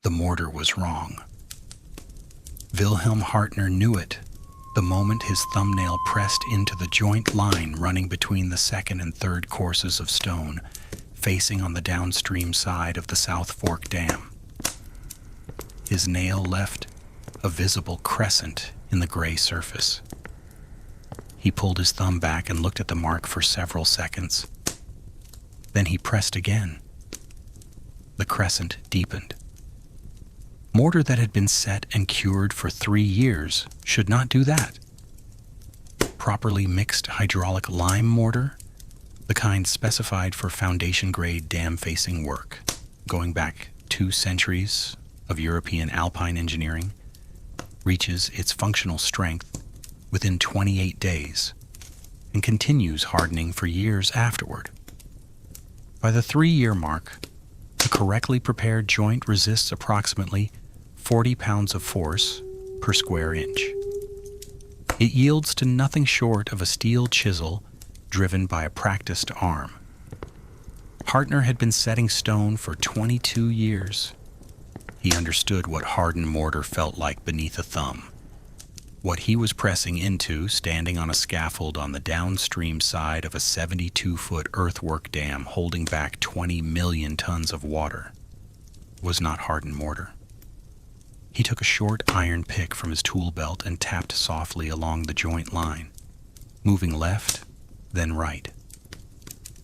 The mortar was wrong. Wilhelm Hartner knew it the moment his thumbnail pressed into the joint line running between the second and third courses of stone, facing on the downstream side of the South Fork Dam. His nail left a visible crescent in the gray surface. He pulled his thumb back and looked at the mark for several seconds. Then he pressed again. The crescent deepened. Mortar that had been set and cured for 3 years should not do that. Properly mixed hydraulic lime mortar, the kind specified for foundation-grade dam-facing work, going back 2 centuries of European alpine engineering, reaches its functional strength within 28 days and continues hardening for years afterward. By the 3-year mark, a correctly prepared joint resists approximately 40 pounds of force per square inch. It yields to nothing short of a steel chisel driven by a practiced arm. Hartner had been setting stone for 22 years. He understood what hardened mortar felt like beneath a thumb. What he was pressing into, standing on a scaffold on the downstream side of a 72-foot earthwork dam holding back 20 million tons of water, was not hardened mortar. He took a short iron pick from his tool belt and tapped softly along the joint line, moving left, then right.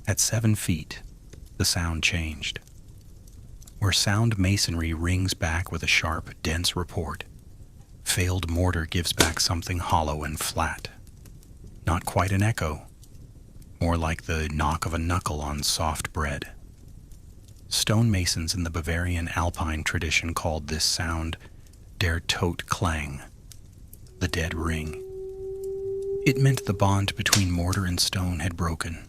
At 7 feet, the sound changed. Where sound masonry rings back with a sharp, dense report, failed mortar gives back something hollow and flat. Not quite an echo, more like the knock of a knuckle on soft bread. Stonemasons in the Bavarian alpine tradition called this sound der Tot Klang, the dead ring. It meant the bond between mortar and stone had broken.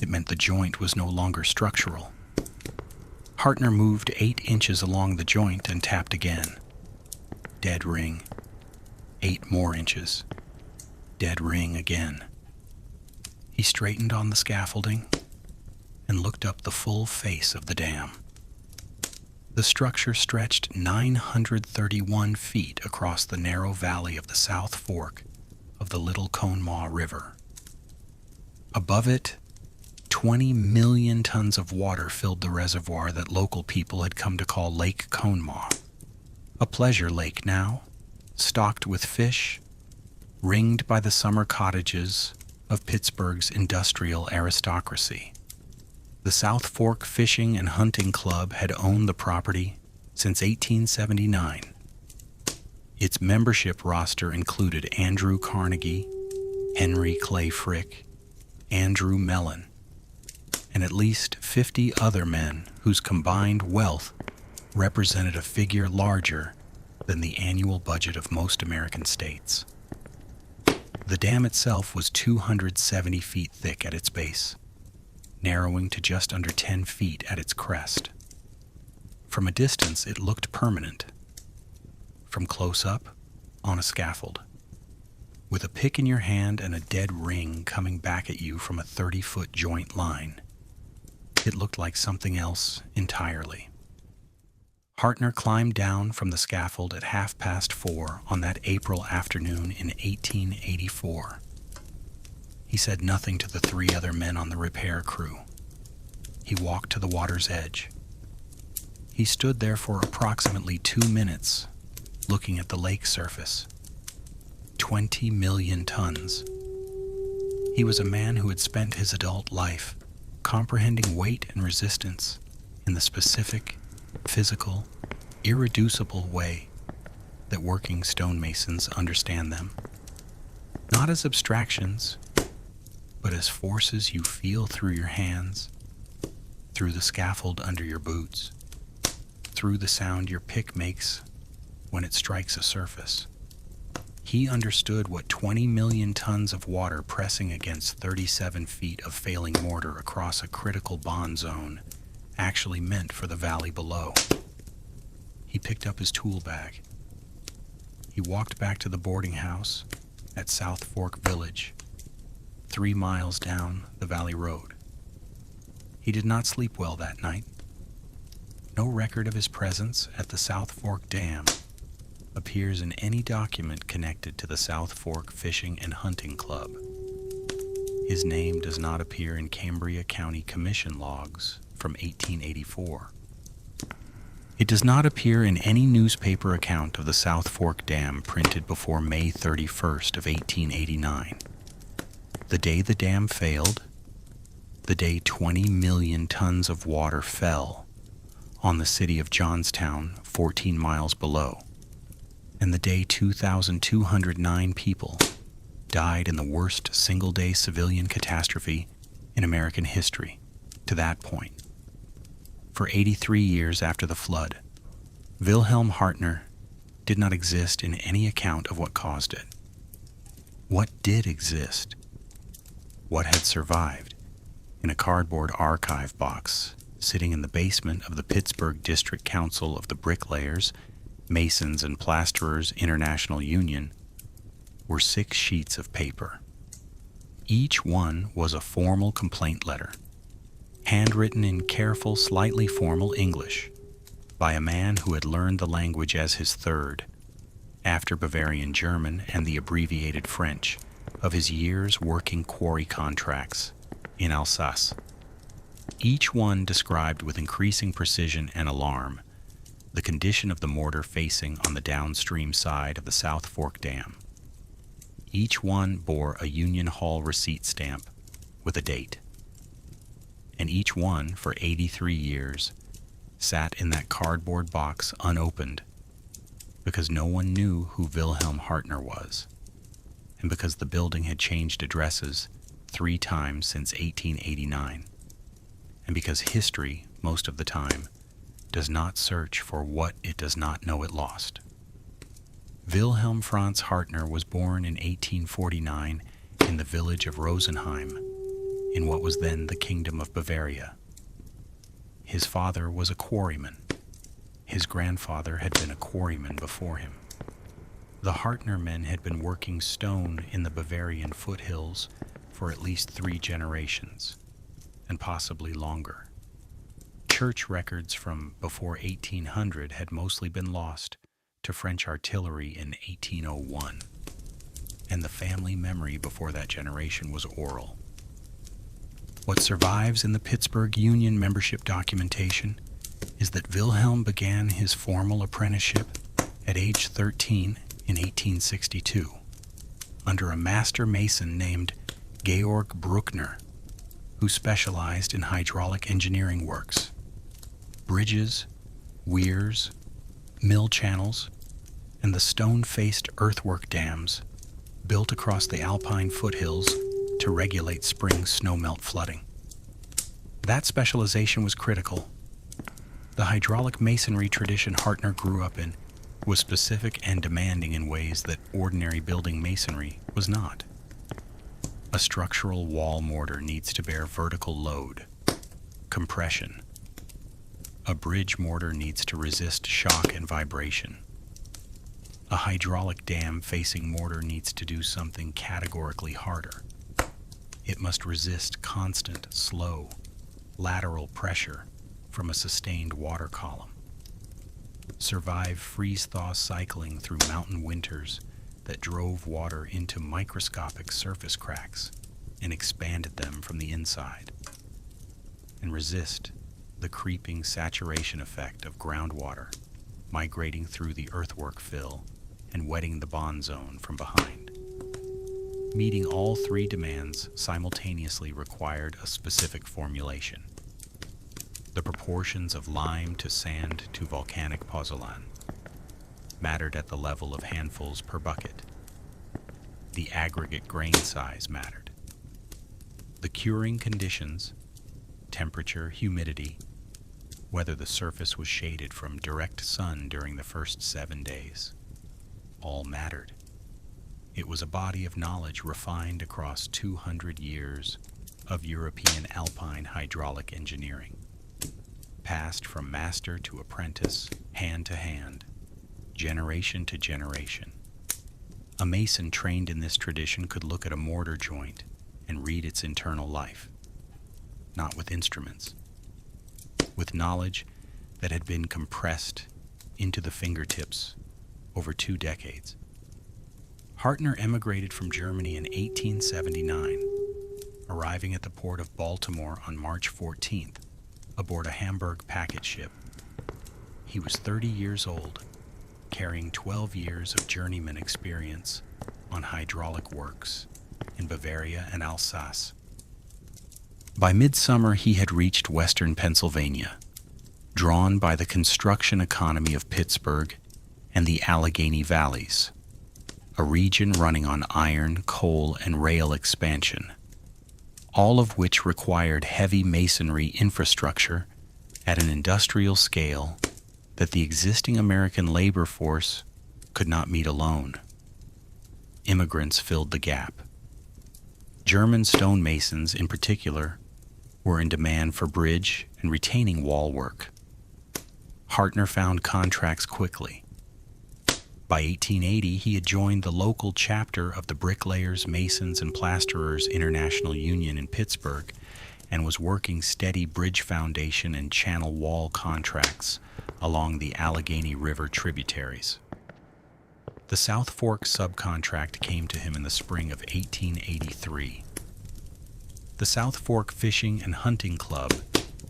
It meant the joint was no longer structural. Hartner moved 8 inches along the joint and tapped again. Dead ring. 8 more inches. Dead ring again. He straightened on the scaffolding and looked up the full face of the dam. The structure stretched 931 feet across the narrow valley of the South Fork of the Little Conemaugh River. Above it, 20 million tons of water filled the reservoir that local people had come to call Lake Conemaugh, a pleasure lake now, stocked with fish, ringed by the summer cottages of Pittsburgh's industrial aristocracy. The South Fork Fishing and Hunting Club had owned the property since 1879. Its membership roster included Andrew Carnegie, Henry Clay Frick, Andrew Mellon, and at least 50 other men whose combined wealth represented a figure larger than the annual budget of most American states. The dam itself was 270 feet thick at its base, narrowing to just under 10 feet at its crest. From a distance, it looked permanent. From close up, on a scaffold, with a pick in your hand and a dead ring coming back at you from a 30-foot joint line, it looked like something else entirely. Hartner climbed down from the scaffold at 4:30 on that April afternoon in 1884. He said nothing to the 3 other men on the repair crew. He walked to the water's edge. He stood there for approximately 2 minutes, looking at the lake surface. 20 million tons. He was a man who had spent his adult life comprehending weight and resistance in the specific, physical, irreducible way that working stonemasons understand them. Not as abstractions, but as forces you feel through your hands, through the scaffold under your boots, through the sound your pick makes when it strikes a surface. He understood what 20 million tons of water pressing against 37 feet of failing mortar across a critical bond zone actually meant for the valley below. He picked up his tool bag. He walked back to the boarding house at South Fork Village, 3 miles down the valley road. He did not sleep well that night. No record of his presence at the South Fork Dam appears in any document connected to the South Fork Fishing and Hunting Club. His name does not appear in Cambria County Commission logs from 1884. It does not appear in any newspaper account of the South Fork Dam printed before May 31st of 1889. The day the dam failed, the day 20 million tons of water fell on the city of Johnstown, 14 miles below, and the day 2,209 people died in the worst single-day civilian catastrophe in American history to that point. For 83 years after the flood, Wilhelm Hartner did not exist in any account of what caused it. What did exist? What had survived in a cardboard archive box sitting in the basement of the Pittsburgh District Council of the Bricklayers, Masons, and Plasterers International Union were 6 sheets of paper. Each one was a formal complaint letter, handwritten in careful, slightly formal English by a man who had learned the language as his third, after Bavarian German and the abbreviated French, of his years working quarry contracts in Alsace. Each one described with increasing precision and alarm the condition of the mortar facing on the downstream side of the South Fork Dam. Each one bore a Union Hall receipt stamp with a date. And each one, for 83 years, sat in that cardboard box unopened because no one knew who Wilhelm Hartner was, and because the building had changed addresses 3 times since 1889, and because history, most of the time, does not search for what it does not know it lost. Wilhelm Franz Hartner was born in 1849 in the village of Rosenheim, in what was then the Kingdom of Bavaria. His father was a quarryman. His grandfather had been a quarryman before him. The Hartner men had been working stone in the Bavarian foothills for at least 3 generations, and possibly longer. Church records from before 1800 had mostly been lost to French artillery in 1801, and the family memory before that generation was oral. What survives in the Pittsburgh Union membership documentation is that Wilhelm began his formal apprenticeship at age 13 in 1862 under a master mason named Georg Bruckner, who specialized in hydraulic engineering works, bridges, weirs, mill channels, and the stone-faced earthwork dams built across the alpine foothills to regulate spring snowmelt flooding. That specialization was critical. The hydraulic masonry tradition Hartner grew up in was specific and demanding in ways that ordinary building masonry was not. A structural wall mortar needs to bear vertical load, compression. A bridge mortar needs to resist shock and vibration. A hydraulic dam facing mortar needs to do something categorically harder. It must resist constant, slow, lateral pressure from a sustained water column. Survive freeze-thaw cycling through mountain winters that drove water into microscopic surface cracks and expanded them from the inside. And resist the creeping saturation effect of groundwater migrating through the earthwork fill and wetting the bond zone from behind. Meeting all 3 demands simultaneously required a specific formulation. The proportions of lime to sand to volcanic pozzolan mattered at the level of handfuls per bucket. The aggregate grain size mattered. The curing conditions, temperature, humidity, whether the surface was shaded from direct sun during the first 7 days, all mattered. It was a body of knowledge refined across 200 years of European alpine hydraulic engineering, passed from master to apprentice, hand to hand, generation to generation. A mason trained in this tradition could look at a mortar joint and read its internal life, not with instruments, with knowledge that had been compressed into the fingertips over 2 decades. Hartner emigrated from Germany in 1879, arriving at the port of Baltimore on March 14th aboard a Hamburg packet ship. He was 30 years old, carrying 12 years of journeyman experience on hydraulic works in Bavaria and Alsace. By midsummer, he had reached western Pennsylvania, drawn by the construction economy of Pittsburgh and the Allegheny Valleys, a region running on iron, coal, and rail expansion, all of which required heavy masonry infrastructure at an industrial scale that the existing American labor force could not meet alone. Immigrants filled the gap. German stonemasons, in particular, were in demand for bridge and retaining wall work. Hartner found contracts quickly. By 1880, he had joined the local chapter of the Bricklayers, Masons, and Plasterers International Union in Pittsburgh and was working steady bridge foundation and channel wall contracts along the Allegheny River tributaries. The South Fork subcontract came to him in the spring of 1883. The South Fork Fishing and Hunting Club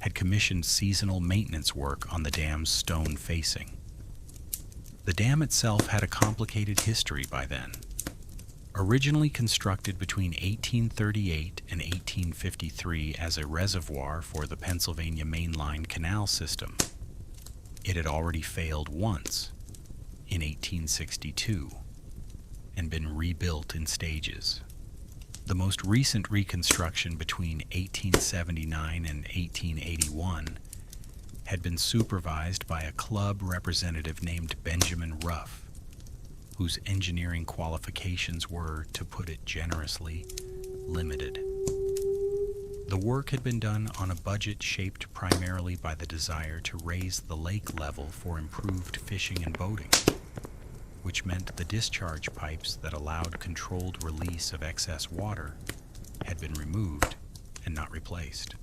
had commissioned seasonal maintenance work on the dam's stone facing. The dam itself had a complicated history by then. Originally constructed between 1838 and 1853 as a reservoir for the Pennsylvania Mainline Canal system, it had already failed once, in 1862, and been rebuilt in stages. The most recent reconstruction between 1879 and 1881 had been supervised by a club representative named Benjamin Ruff, whose engineering qualifications were, to put it generously, limited. The work had been done on a budget shaped primarily by the desire to raise the lake level for improved fishing and boating, which meant the discharge pipes that allowed controlled release of excess water had been removed and not replaced.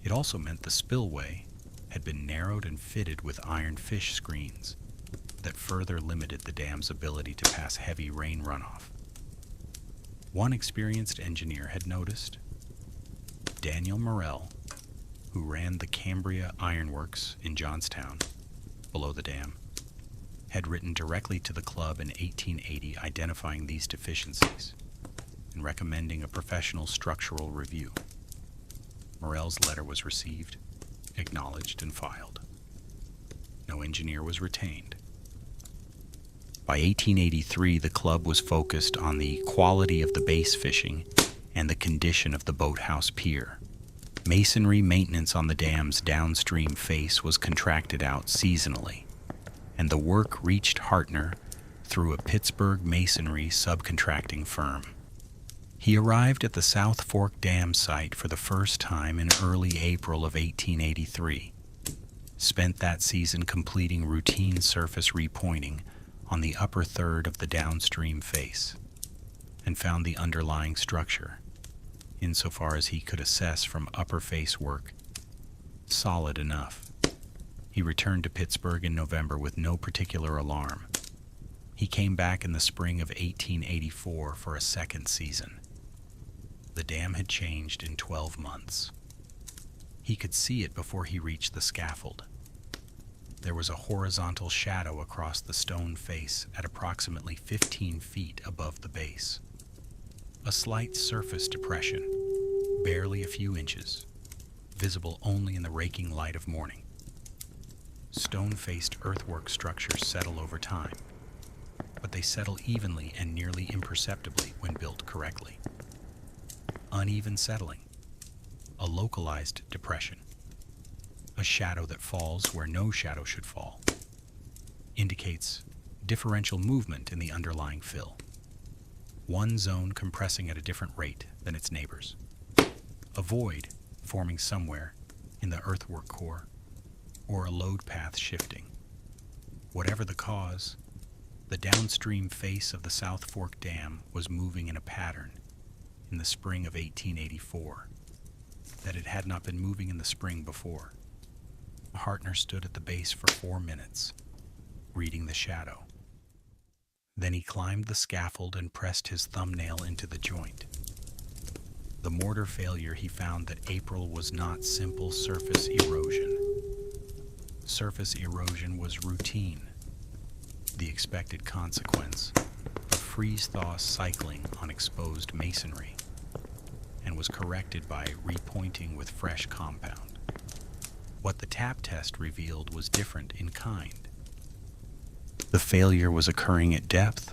It also meant the spillway had been narrowed and fitted with iron fish screens that further limited the dam's ability to pass heavy rain runoff. One experienced engineer had noticed. Daniel Morell, who ran the Cambria Ironworks in Johnstown, below the dam, had written directly to the club in 1880 identifying these deficiencies and recommending a professional structural review. Morell's letter was received, acknowledged, and filed. No engineer was retained. By 1883, the club was focused on the quality of the base fishing and the condition of the boathouse pier. Masonry maintenance on the dam's downstream face was contracted out seasonally, and the work reached Hartner through a Pittsburgh masonry subcontracting firm. He arrived at the South Fork Dam site for the first time in early April of 1883, spent that season completing routine surface repointing on the upper third of the downstream face, and found the underlying structure, insofar as he could assess from upper face work, solid enough. He returned to Pittsburgh in November with no particular alarm. He came back in the spring of 1884 for a second season. The dam had changed in 12 months. He could see it before he reached the scaffold. There was a horizontal shadow across the stone face at approximately 15 feet above the base. A slight surface depression, barely a few inches, visible only in the raking light of morning. Stone-faced earthwork structures settle over time, but they settle evenly and nearly imperceptibly when built correctly. Uneven settling, a localized depression, a shadow that falls where no shadow should fall, indicates differential movement in the underlying fill, one zone compressing at a different rate than its neighbors, a void forming somewhere in the earthwork core, or a load path shifting. Whatever the cause, the downstream face of the South Fork Dam was moving in a pattern in the spring of 1884 that it had not been moving in the spring before. Hartner stood at the base for 4 minutes, reading the shadow. Then he climbed the scaffold and pressed his thumbnail into the joint. The mortar failure, he found that April was not simple surface erosion. Surface erosion was routine, the expected consequence of freeze-thaw cycling on exposed masonry, and was corrected by repointing with fresh compound. What the tap test revealed was different in kind. The failure was occurring at depth,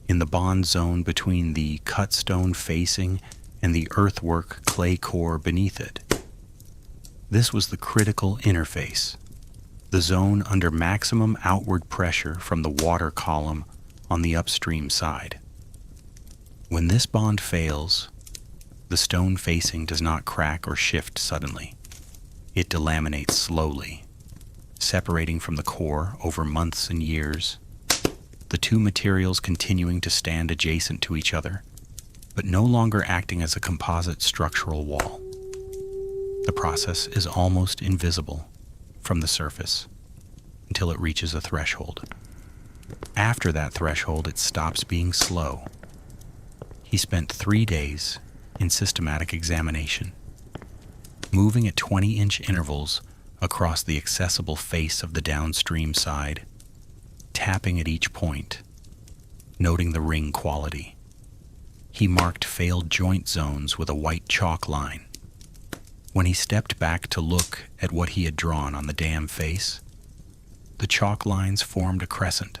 in the bond zone between the cut stone facing and the earthwork clay core beneath it. This was the critical interface, the zone under maximum outward pressure from the water column on the upstream side. When this bond fails, the stone facing does not crack or shift suddenly. It delaminates slowly, separating from the core over months and years, the two materials continuing to stand adjacent to each other, but no longer acting as a composite structural wall. The process is almost invisible from the surface until it reaches a threshold. After that threshold, it stops being slow. He spent 3 days in systematic examination, moving at 20-inch intervals across the accessible face of the downstream side, tapping at each point, noting the ring quality. He marked failed joint zones with a white chalk line. When he stepped back to look at what he had drawn on the dam face, the chalk lines formed a crescent,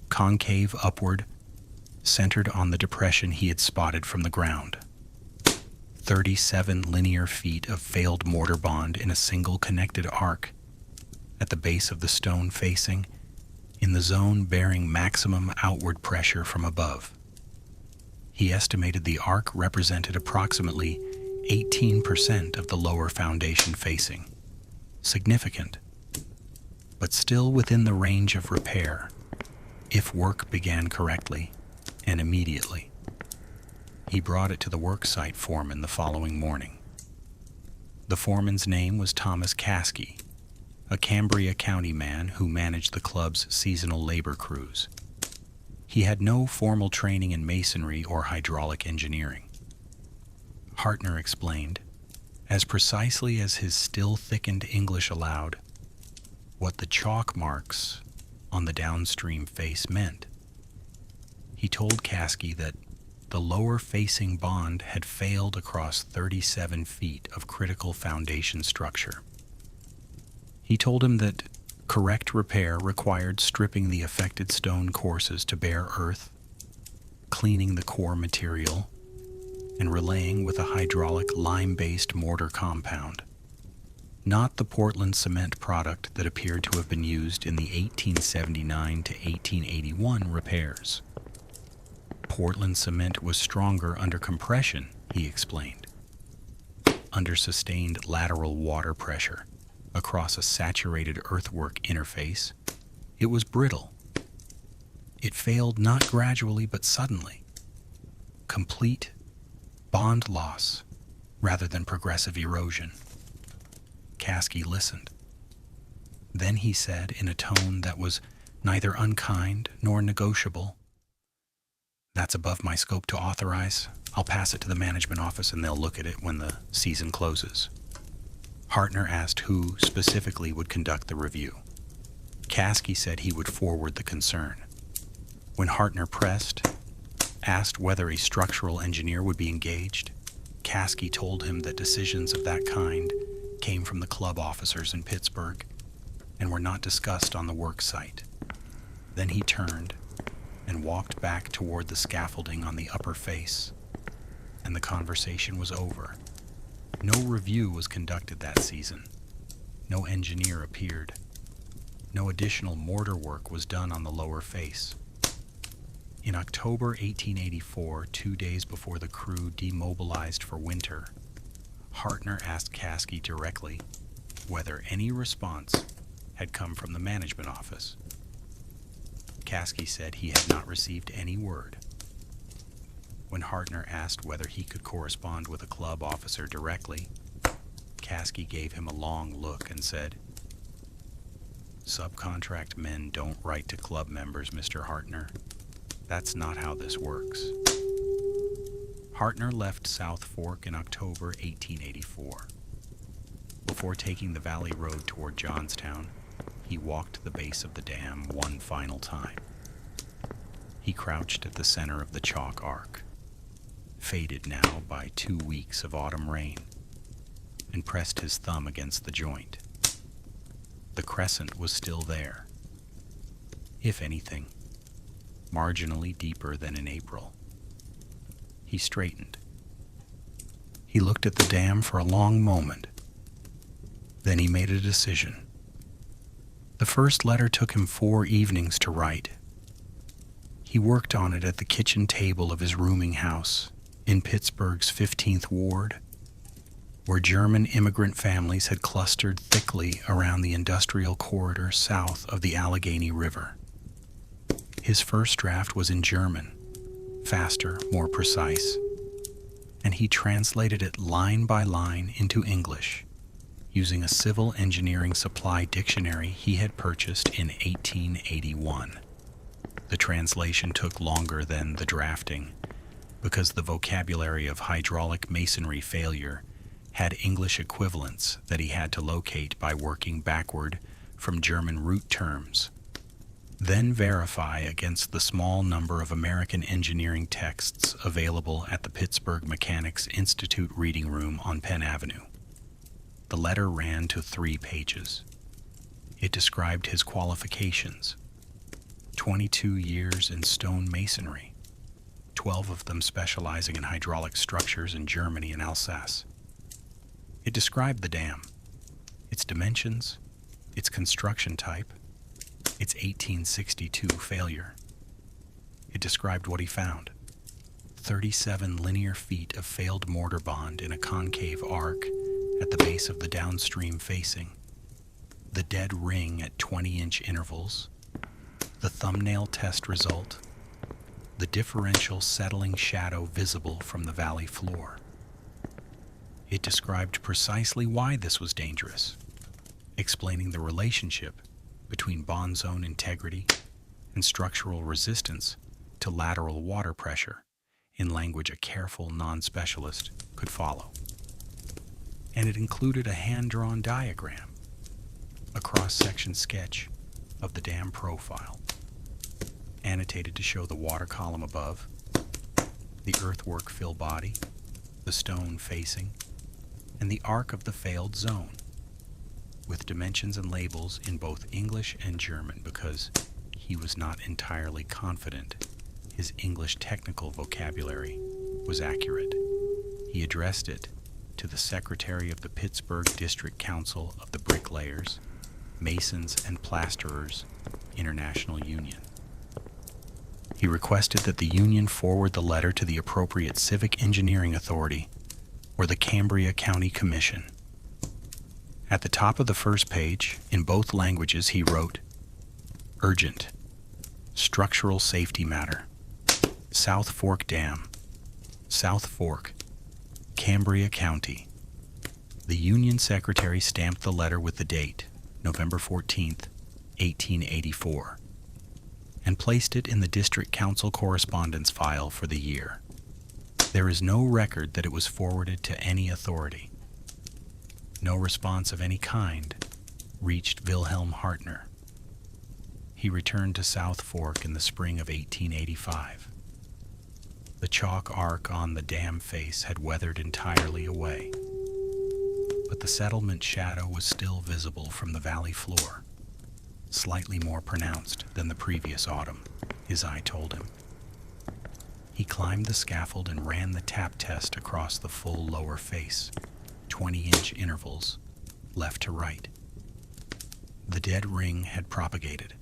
concave upward, centered on the depression he had spotted from the ground. 37 linear feet of failed mortar bond in a single connected arc at the base of the stone facing, in the zone bearing maximum outward pressure from above. He estimated the arc represented approximately 18% of the lower foundation facing. Significant, but still within the range of repair if work began correctly and immediately. He brought it to the worksite foreman the following morning. The foreman's name was Thomas Caskey, a Cambria County man who managed the club's seasonal labor crews. He had no formal training in masonry or hydraulic engineering. Hartner explained, as precisely as his still-thickened English allowed, what the chalk marks on the downstream face meant. He told Caskey that the lower-facing bond had failed across 37 feet of critical foundation structure. He told him that correct repair required stripping the affected stone courses to bare earth, cleaning the core material, and relaying with a hydraulic lime-based mortar compound, not the Portland cement product that appeared to have been used in the 1879 to 1881 repairs. Portland cement was stronger under compression, he explained. Under sustained lateral water pressure across a saturated earthwork interface, it was brittle. It failed not gradually but suddenly. Complete bond loss rather than progressive erosion. Caskey listened. Then he said in a tone that was neither unkind nor negotiable, "That's above my scope to authorize. I'll pass it to the management office and they'll look at it when the season closes." Hartner asked who specifically would conduct the review. Caskey said he would forward the concern. When Hartner asked whether a structural engineer would be engaged, Caskey told him that decisions of that kind came from the club officers in Pittsburgh and were not discussed on the work site. Then he turned and walked back toward the scaffolding on the upper face, and the conversation was over. No review was conducted that season. No engineer appeared. No additional mortar work was done on the lower face. In October 1884, 2 days before the crew demobilized for winter, Hartner asked Caskey directly whether any response had come from the management office. Caskey said he had not received any word. When Hartner asked whether he could correspond with a club officer directly, McCaskey gave him a long look and said, "Subcontract men don't write to club members, Mr. Hartner. That's not how this works." Hartner left South Fork in October 1884. Before taking the valley road toward Johnstown, he walked the base of the dam one final time. He crouched at the center of the chalk arc, faded now by 2 weeks of autumn rain, and pressed his thumb against the joint. The crescent was still there, if anything, marginally deeper than in April. He straightened. He looked at the dam for a long moment. Then he made a decision. The first letter took him 4 evenings to write. He worked on it at the kitchen table of his rooming house in Pittsburgh's 15th Ward, where German immigrant families had clustered thickly around the industrial corridor south of the Allegheny River. His first draft was in German, faster, more precise, and he translated it line by line into English using a civil engineering supply dictionary he had purchased in 1881. The translation took longer than the drafting because the vocabulary of hydraulic masonry failure had English equivalents that he had to locate by working backward from German root terms, then verify against the small number of American engineering texts available at the Pittsburgh Mechanics Institute reading room on Penn Avenue. The letter ran to 3 pages. It described his qualifications: 22 years in stone masonry, 12 of them specializing in hydraulic structures in Germany and Alsace. It described the dam, its dimensions, its construction type, its 1862 failure. It described what he found: 37 linear feet of failed mortar bond in a concave arc at the base of the downstream facing, the dead ring at 20-inch intervals, the thumbnail test result, the differential settling shadow visible from the valley floor. It described precisely why this was dangerous, explaining the relationship between bond zone integrity and structural resistance to lateral water pressure in language a careful non-specialist could follow. And it included a hand-drawn diagram, a cross-section sketch of the dam profile, annotated to show the water column above, the earthwork fill body, the stone facing, and the arc of the failed zone, with dimensions and labels in both English and German because he was not entirely confident his English technical vocabulary was accurate. He addressed it to the Secretary of the Pittsburgh District Council of the Bricklayers, Masons, and Plasterers International Union. He requested that the union forward the letter to the appropriate civic engineering authority or the Cambria County Commission. At the top of the first page, in both languages, he wrote, "Urgent. Structural safety matter. South Fork Dam. South Fork, Cambria County." The Union Secretary stamped the letter with the date, November 14th, 1884, and placed it in the District Council correspondence file for the year. There is no record that it was forwarded to any authority. No response of any kind reached Wilhelm Hartner. He returned to South Fork in the spring of 1885. The chalk arc on the dam face had weathered entirely away, but the settlement shadow was still visible from the valley floor, slightly more pronounced than the previous autumn, his eye told him. He climbed the scaffold and ran the tap test across the full lower face, 20-inch intervals, left to right. The dead ring had propagated.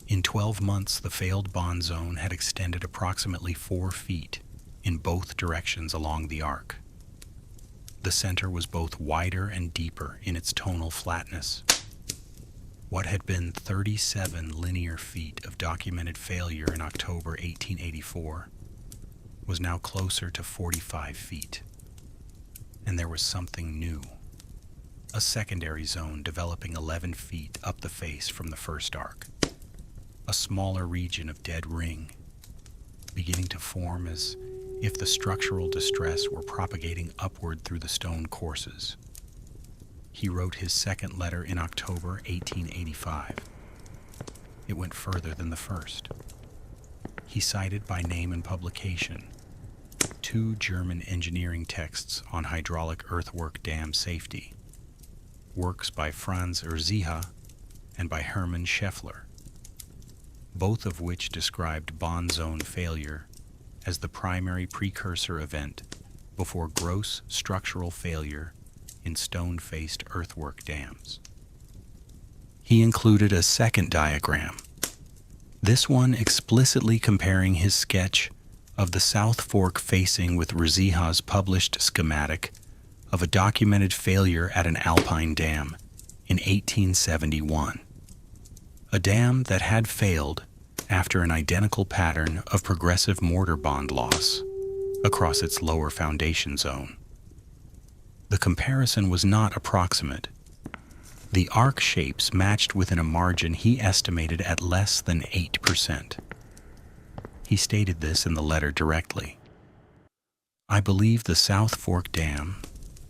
In 12 months, the failed bond zone had extended approximately 4 feet in both directions along the arc. The center was both wider and deeper in its tonal flatness. What had been 37 linear feet of documented failure in October 1884 was now closer to 45 feet. And there was something new a secondary zone developing 11 feet up the face from the first arc. A smaller region of dead ring, beginning to form as if the structural distress were propagating upward through the stone courses. He wrote his second letter in October 1885. It went further than the first. He cited by name and publication 2 German engineering texts on hydraulic earthwork dam safety, works by Franz Erzieha and by Hermann Scheffler, both of which described bond zone failure as the primary precursor event before gross structural failure in stone-faced earthwork dams. He included a second diagram, this one explicitly comparing his sketch of the South Fork facing with Erzieha's published schematic of a documented failure at an alpine dam in 1871. A dam that had failed after an identical pattern of progressive mortar bond loss across its lower foundation zone. The comparison was not approximate. The arc shapes matched within a margin he estimated at less than 8%. He stated this in the letter directly. I believe the South Fork Dam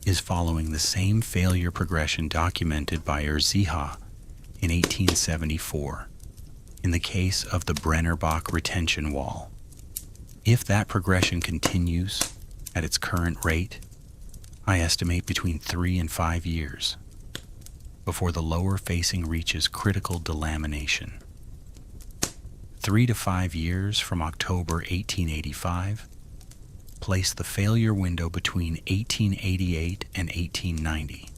is following the same failure progression documented by Erzieha in 1874 in the case of the Brennerbach retention wall. If that progression continues at its current rate, I estimate between 3 and 5 years before the lower facing reaches critical delamination. 3 to 5 years from October 1885 place the failure window between 1888 and 1890.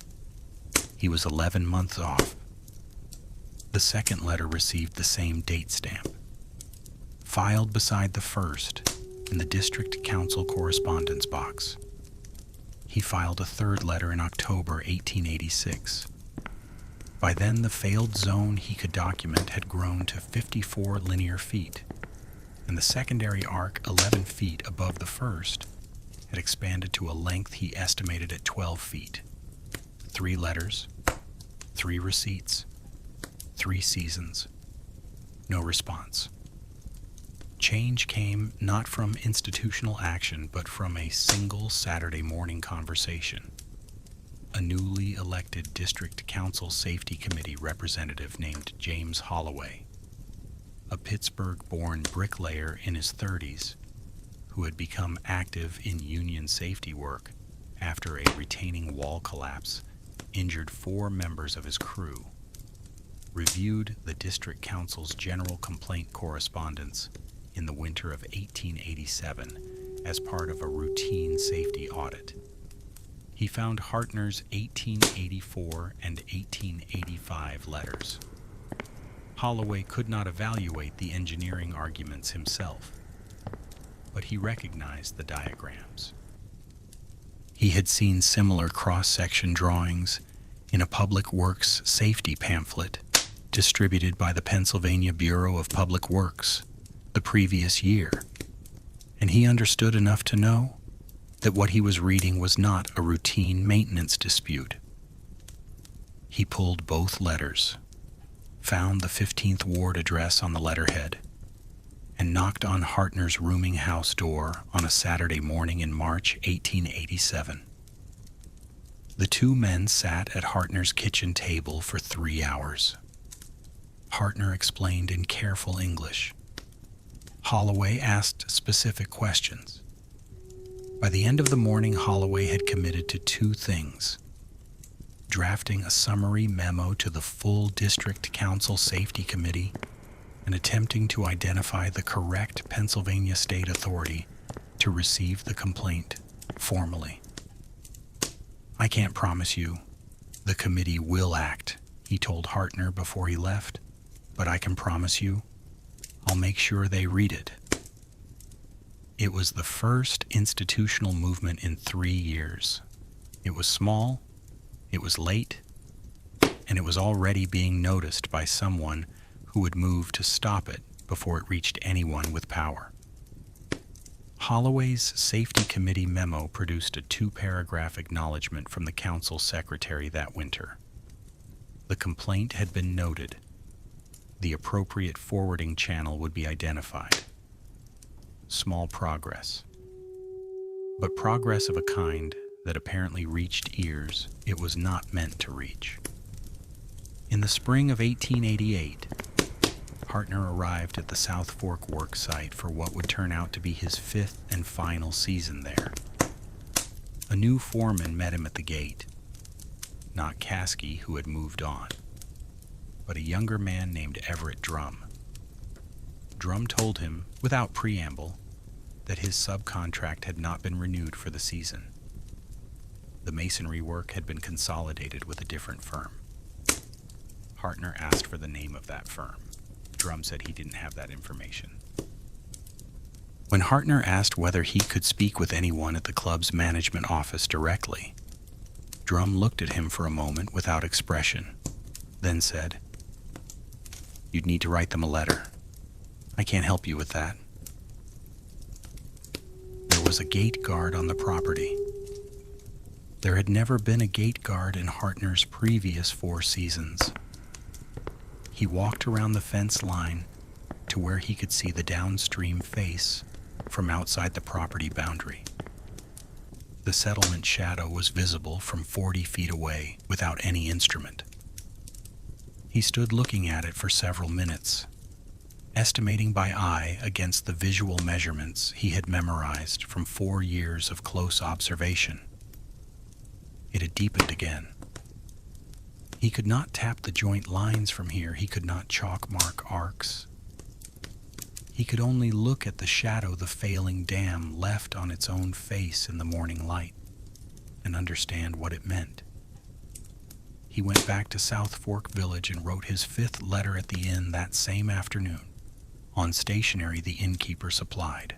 He was 11 months off. The second letter received the same date stamp, filed beside the first in the district council correspondence box. He filed a third letter in October 1886. By then, the failed zone he could document had grown to 54 linear feet, and the secondary arc 11 feet above the first had expanded to a length he estimated at 12 feet. 3 letters, 3 receipts, 3 seasons. No response. Change came not from institutional action, but from a single Saturday morning conversation. A newly elected district council safety committee representative named James Holloway, a Pittsburgh-born bricklayer in his 30s who had become active in union safety work after a retaining wall collapse injured 4 members of his crew, reviewed the district council's general complaint correspondence in the winter of 1887 as part of a routine safety audit. He found Hartner's 1884 and 1885 letters. Holloway could not evaluate the engineering arguments himself, but he recognized the diagrams. He had seen similar cross-section drawings in a public works safety pamphlet distributed by the Pennsylvania Bureau of Public Works the previous year, and he understood enough to know that what he was reading was not a routine maintenance dispute. He pulled both letters, found the 15th Ward address on the letterhead, and knocked on Hartner's rooming house door on a Saturday morning in March 1887. The 2 men sat at Hartner's kitchen table for 3 hours. Hartner explained in careful English. Holloway asked specific questions. By the end of the morning, Holloway had committed to 2 things: drafting a summary memo to the full district council safety committee and attempting to identify the correct Pennsylvania state authority to receive the complaint formally. I can't promise you the committee will act, he told Hartner before he left, but I can promise you I'll make sure they read it. It was the first institutional movement in 3 years. It was small, it was late, and it was already being noticed by someone who would move to stop it before it reached anyone with power. Holloway's Safety Committee memo produced a 2-paragraph acknowledgement from the council secretary that winter. The complaint had been noted. The appropriate forwarding channel would be identified. Small progress. But progress of a kind that apparently reached ears it was not meant to reach. In the spring of 1888, Hartner arrived at the South Fork work site for what would turn out to be his 5th and final season there. A new foreman met him at the gate. Not Caskey, who had moved on, but a younger man named Everett Drum. Drum told him, without preamble, that his subcontract had not been renewed for the season. The masonry work had been consolidated with a different firm. Hartner asked for the name of that firm. Drum said he didn't have that information. When Hartner asked whether he could speak with anyone at the club's management office directly, Drum looked at him for a moment without expression, then said, "You'd need to write them a letter. I can't help you with that." There was a gate guard on the property. There had never been a gate guard in Hartner's previous 4 seasons. He walked around the fence line to where he could see the downstream face from outside the property boundary. The settlement shadow was visible from 40 feet away without any instrument. He stood looking at it for several minutes, estimating by eye against the visual measurements he had memorized from 4 years of close observation. It had deepened again. He could not tap the joint lines from here. He could not chalk mark arcs. He could only look at the shadow the failing dam left on its own face in the morning light and understand what it meant. He went back to South Fork Village and wrote his 5th letter at the inn that same afternoon, on stationery the innkeeper supplied,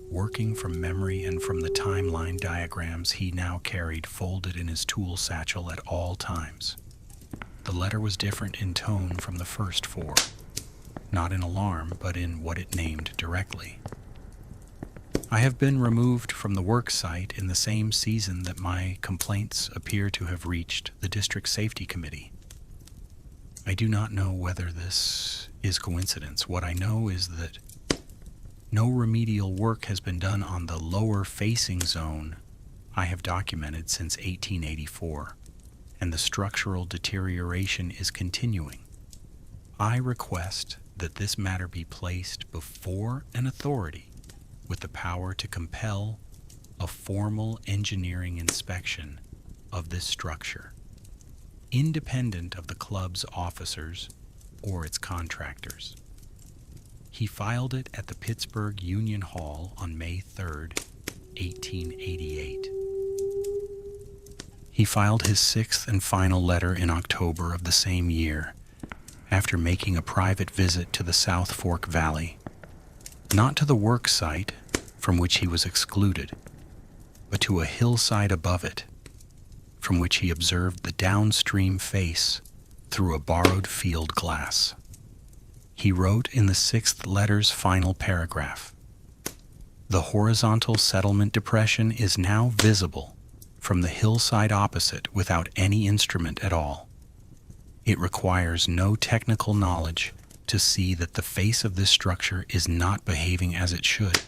working from memory and from the timeline diagrams he now carried folded in his tool satchel at all times. The letter was different in tone from the first 4, not in alarm, but in what it named directly. I have been removed from the work site in the same season that my complaints appear to have reached the District Safety Committee. I do not know whether this is coincidence. What I know is that no remedial work has been done on the lower facing zone I have documented since 1884. And the structural deterioration is continuing. I request that this matter be placed before an authority with the power to compel a formal engineering inspection of this structure, independent of the club's officers or its contractors. He filed it at the Pittsburgh Union Hall on May 3rd, 1888. He filed his 6th and final letter in October of the same year, after making a private visit to the South Fork Valley, not to the work site from which he was excluded, but to a hillside above it, from which he observed the downstream face through a borrowed field glass. He wrote in the 6th letter's final paragraph, "The horizontal settlement depression is now visible from the hillside opposite without any instrument at all. It requires no technical knowledge to see that the face of this structure is not behaving as it should.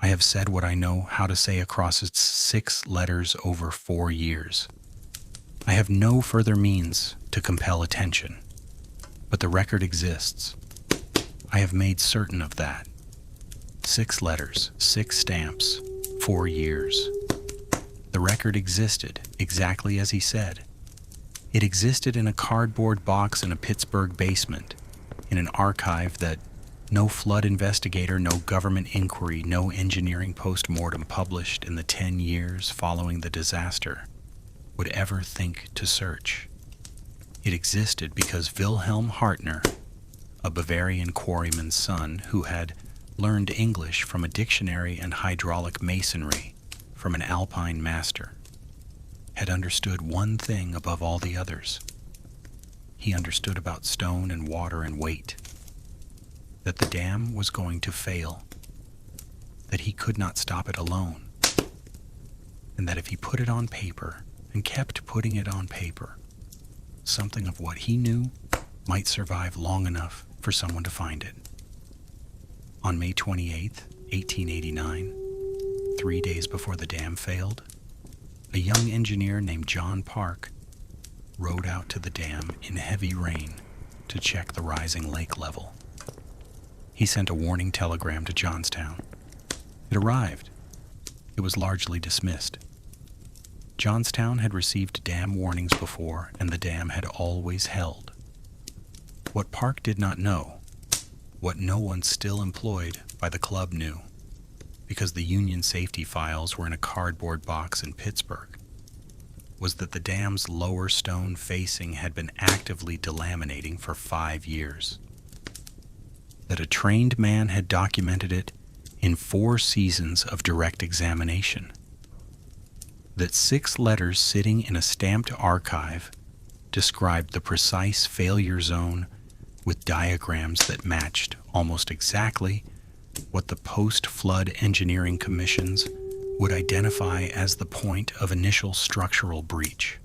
I have said what I know how to say across its 6 letters over 4 years. I have no further means to compel attention, but the record exists. I have made certain of that. 6 letters, 6 stamps, 4 years. The record existed exactly as he said. It existed in a cardboard box in a Pittsburgh basement, in an archive that no flood investigator, no government inquiry, no engineering post-mortem published in the 10 years following the disaster would ever think to search. It existed because Wilhelm Hartner, a Bavarian quarryman's son who had learned English from a dictionary and hydraulic masonry from an Alpine master, had understood one thing above all the others. He understood about stone and water and weight, that the dam was going to fail, that he could not stop it alone, and that if he put it on paper and kept putting it on paper, something of what he knew might survive long enough for someone to find it. On May 28, 1889, 3 days before the dam failed, a young engineer named John Park rode out to the dam in heavy rain to check the rising lake level. He sent a warning telegram to Johnstown. It arrived. It was largely dismissed. Johnstown had received dam warnings before, and the dam had always held. What Park did not know, what no one still employed by the club knew, because the Union safety files were in a cardboard box in Pittsburgh, was that the dam's lower stone facing had been actively delaminating for 5 years. That a trained man had documented it in 4 seasons of direct examination. That 6 letters sitting in a stamped archive described the precise failure zone with diagrams that matched almost exactly what the post-flood engineering commissions would identify as the point of initial structural breach.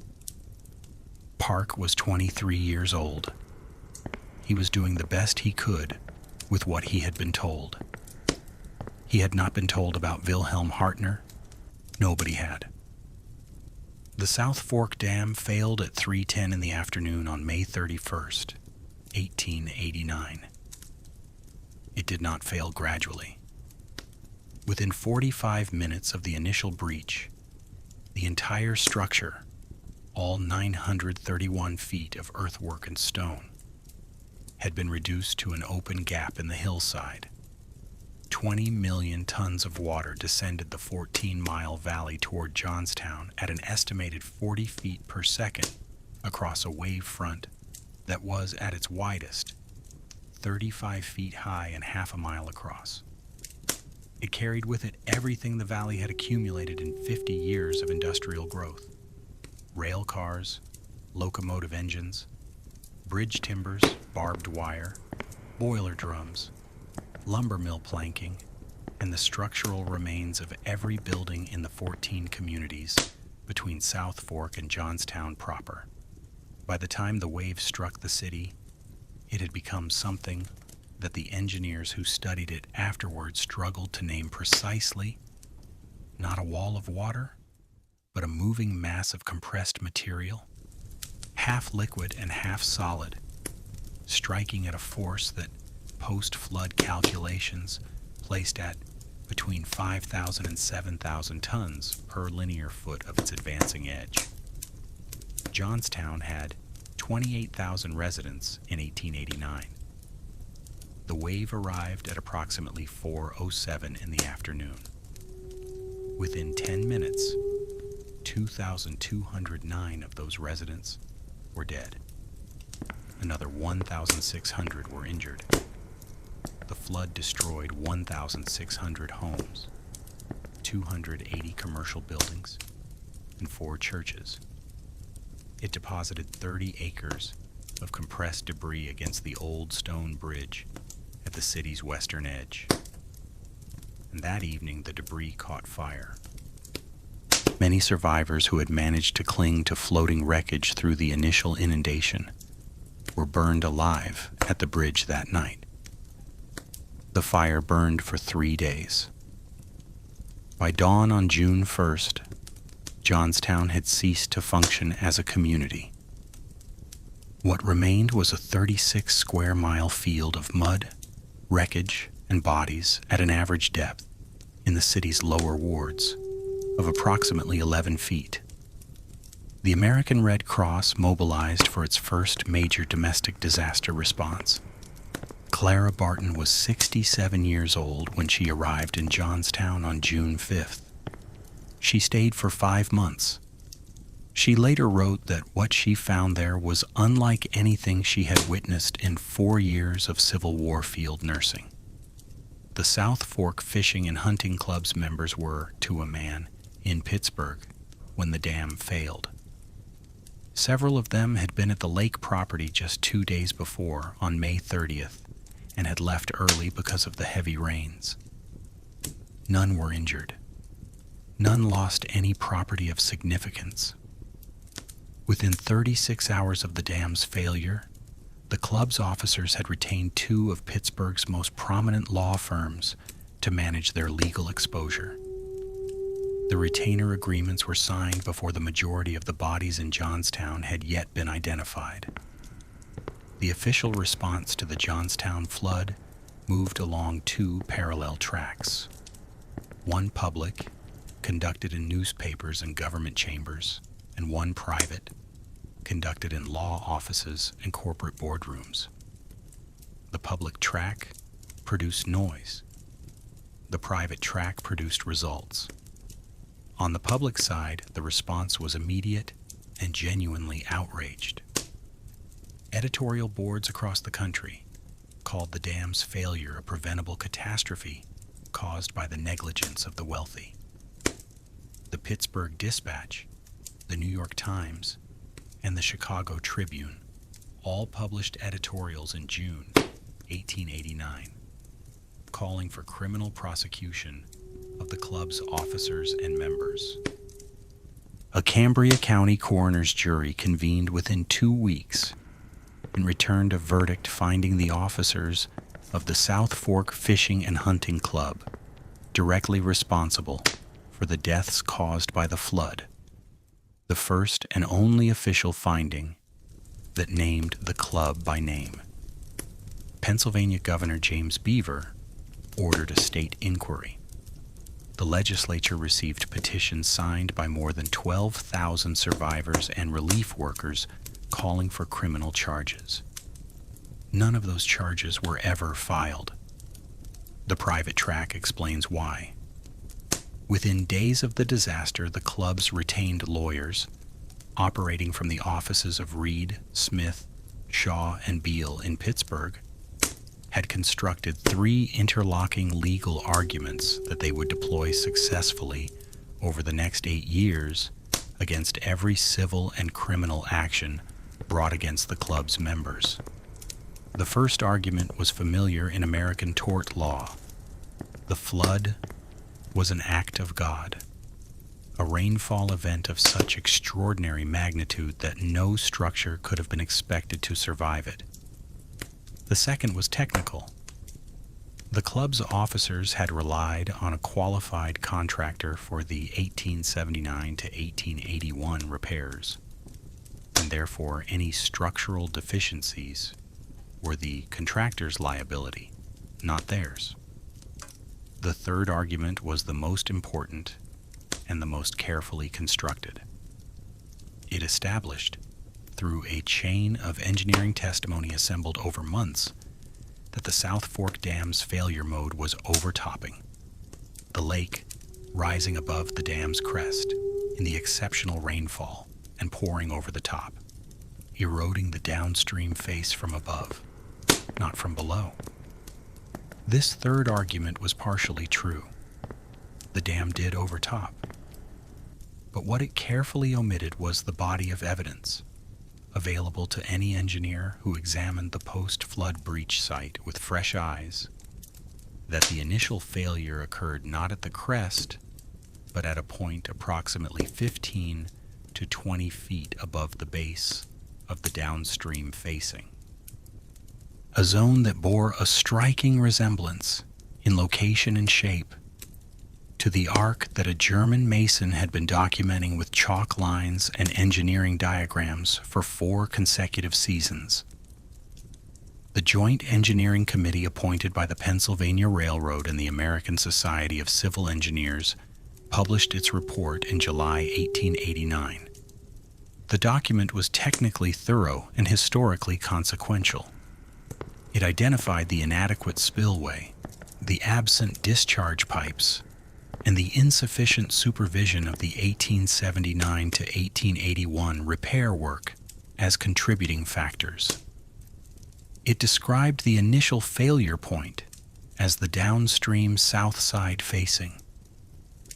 Park was 23 years old. He was doing the best he could with what he had been told. He had not been told about Wilhelm Hartner. Nobody had. The South Fork Dam failed at 3:10 in the afternoon on May 31st, 1889. It did not fail gradually. Within 45 minutes of the initial breach, the entire structure, all 931 feet of earthwork and stone, had been reduced to an open gap in the hillside. 20 million tons of water descended the 14-mile valley toward Johnstown at an estimated 40 feet per second across a wave front that was, at its widest, 35 feet high and half a mile across. It carried with it everything the valley had accumulated in 50 years of industrial growth: rail cars, locomotive engines, bridge timbers, barbed wire, boiler drums, lumber mill planking, and the structural remains of every building in the 14 communities between South Fork and Johnstown proper. By the time the wave struck the city, it had become something that the engineers who studied it afterwards struggled to name precisely: not a wall of water, but a moving mass of compressed material, half liquid and half solid, striking at a force that post-flood calculations placed at between 5,000 and 7,000 tons per linear foot of its advancing edge. Johnstown had 28,000 residents in 1889. The wave arrived at approximately 4:07 in the afternoon. Within 10 minutes, 2,209 of those residents were dead. Another 1,600 were injured. The flood destroyed 1,600 homes, 280 commercial buildings, and 4 churches. It deposited 30 acres of compressed debris against the old stone bridge at the city's western edge. And that evening, the debris caught fire. Many survivors who had managed to cling to floating wreckage through the initial inundation were burned alive at the bridge that night. The fire burned for 3 days. By dawn on June 1st, Johnstown had ceased to function as a community. What remained was a 36-square-mile field of mud, wreckage, and bodies at an average depth in the city's lower wards of approximately 11 feet. The American Red Cross mobilized for its first major domestic disaster response. Clara Barton was 67 years old when she arrived in Johnstown on June 5th. She stayed for 5 months. She later wrote that what she found there was unlike anything she had witnessed in 4 years of Civil War field nursing. The South Fork Fishing and Hunting Club's members were, to a man, in Pittsburgh when the dam failed. Several of them had been at the lake property just 2 days before, on May 30th, and had left early because of the heavy rains. None were injured. None lost any property of significance. Within 36 hours of the dam's failure, the club's officers had retained two of Pittsburgh's most prominent law firms to manage their legal exposure. The retainer agreements were signed before the majority of the bodies in Johnstown had yet been identified. The official response to the Johnstown flood moved along two parallel tracks. One public, conducted in newspapers and government chambers, and one private, conducted in law offices and corporate boardrooms. The public track produced noise. The private track produced results. On the public side, the response was immediate and genuinely outraged. Editorial boards across the country called the dam's failure a preventable catastrophe caused by the negligence of the wealthy. The Pittsburgh Dispatch, the New York Times, and the Chicago Tribune all published editorials in June 1889, calling for criminal prosecution of the club's officers and members. A Cambria County coroner's jury convened within 2 weeks and returned a verdict finding the officers of the South Fork Fishing and Hunting Club directly responsible for the deaths caused by the flood, the first and only official finding that named the club by name. Pennsylvania Governor James Beaver ordered a state inquiry. The legislature received petitions signed by more than 12,000 survivors and relief workers calling for criminal charges. None of those charges were ever filed. The private track explains why. Within days of the disaster, the club's retained lawyers, operating from the offices of Reed, Smith, Shaw, and Beale in Pittsburgh, had constructed 3 interlocking legal arguments that they would deploy successfully over the next 8 years against every civil and criminal action brought against the club's members. The first argument was familiar in American tort law. The flood was an act of God, a rainfall event of such extraordinary magnitude that no structure could have been expected to survive it. The second was technical. The club's officers had relied on a qualified contractor for the 1879 to 1881 repairs, and therefore any structural deficiencies were the contractor's liability, not theirs. The third argument was the most important and the most carefully constructed. It established, through a chain of engineering testimony assembled over months, that the South Fork Dam's failure mode was overtopping, the lake rising above the dam's crest in the exceptional rainfall and pouring over the top, eroding the downstream face from above, not from below. This third argument was partially true. The dam did overtop. But what it carefully omitted was the body of evidence available to any engineer who examined the post-flood breach site with fresh eyes, that the initial failure occurred not at the crest, but at a point approximately 15 to 20 feet above the base of the downstream facing. A zone that bore a striking resemblance in location and shape to the arc that a German mason had been documenting with chalk lines and engineering diagrams for 4 consecutive seasons. The Joint Engineering Committee appointed by the Pennsylvania Railroad and the American Society of Civil Engineers published its report in July 1889. The document was technically thorough and historically consequential. It identified the inadequate spillway, the absent discharge pipes, and the insufficient supervision of the 1879 to 1881 repair work as contributing factors. It described the initial failure point as the downstream south side facing,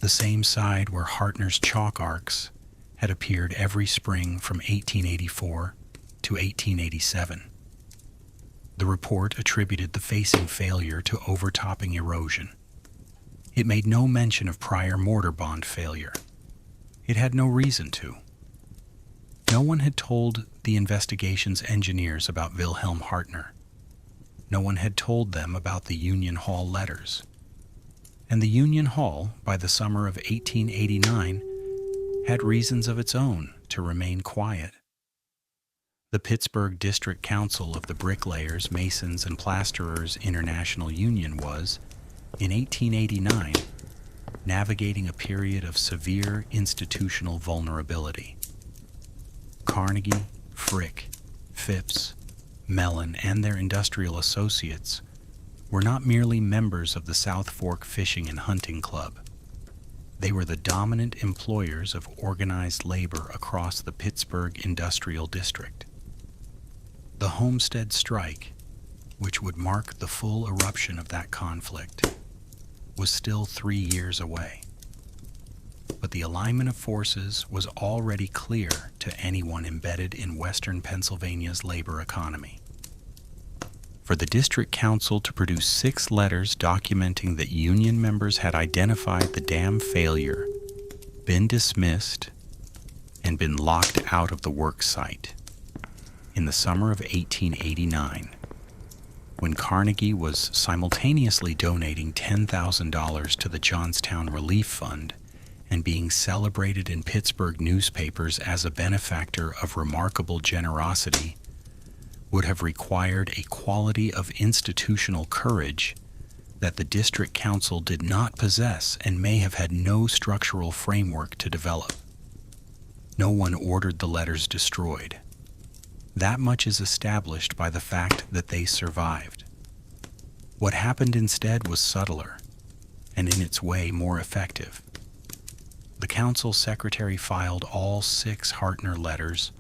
the same side where Hartner's chalk arcs had appeared every spring from 1884 to 1887. The report attributed the facing failure to overtopping erosion. It made no mention of prior mortar bond failure. It had no reason to. No one had told the investigation's engineers about Wilhelm Hartner. No one had told them about the Union Hall letters. And the Union Hall, by the summer of 1889, had reasons of its own to remain quiet. The Pittsburgh District Council of the Bricklayers, Masons, and Plasterers International Union was, in 1889, navigating a period of severe institutional vulnerability. Carnegie, Frick, Phipps, Mellon, and their industrial associates were not merely members of the South Fork Fishing and Hunting Club. They were the dominant employers of organized labor across the Pittsburgh Industrial District. The Homestead Strike, which would mark the full eruption of that conflict, was still 3 years away. But the alignment of forces was already clear to anyone embedded in Western Pennsylvania's labor economy. For the district council to produce 6 letters documenting that union members had identified the dam failure, been dismissed, and been locked out of the work site in the summer of 1889, when Carnegie was simultaneously donating $10,000 to the Johnstown Relief Fund and being celebrated in Pittsburgh newspapers as a benefactor of remarkable generosity, would have required a quality of institutional courage that the district council did not possess and may have had no structural framework to develop. No one ordered the letters destroyed. That much is established by the fact that they survived. What happened instead was subtler, and in its way more effective. The council secretary filed all 6 Hartner letters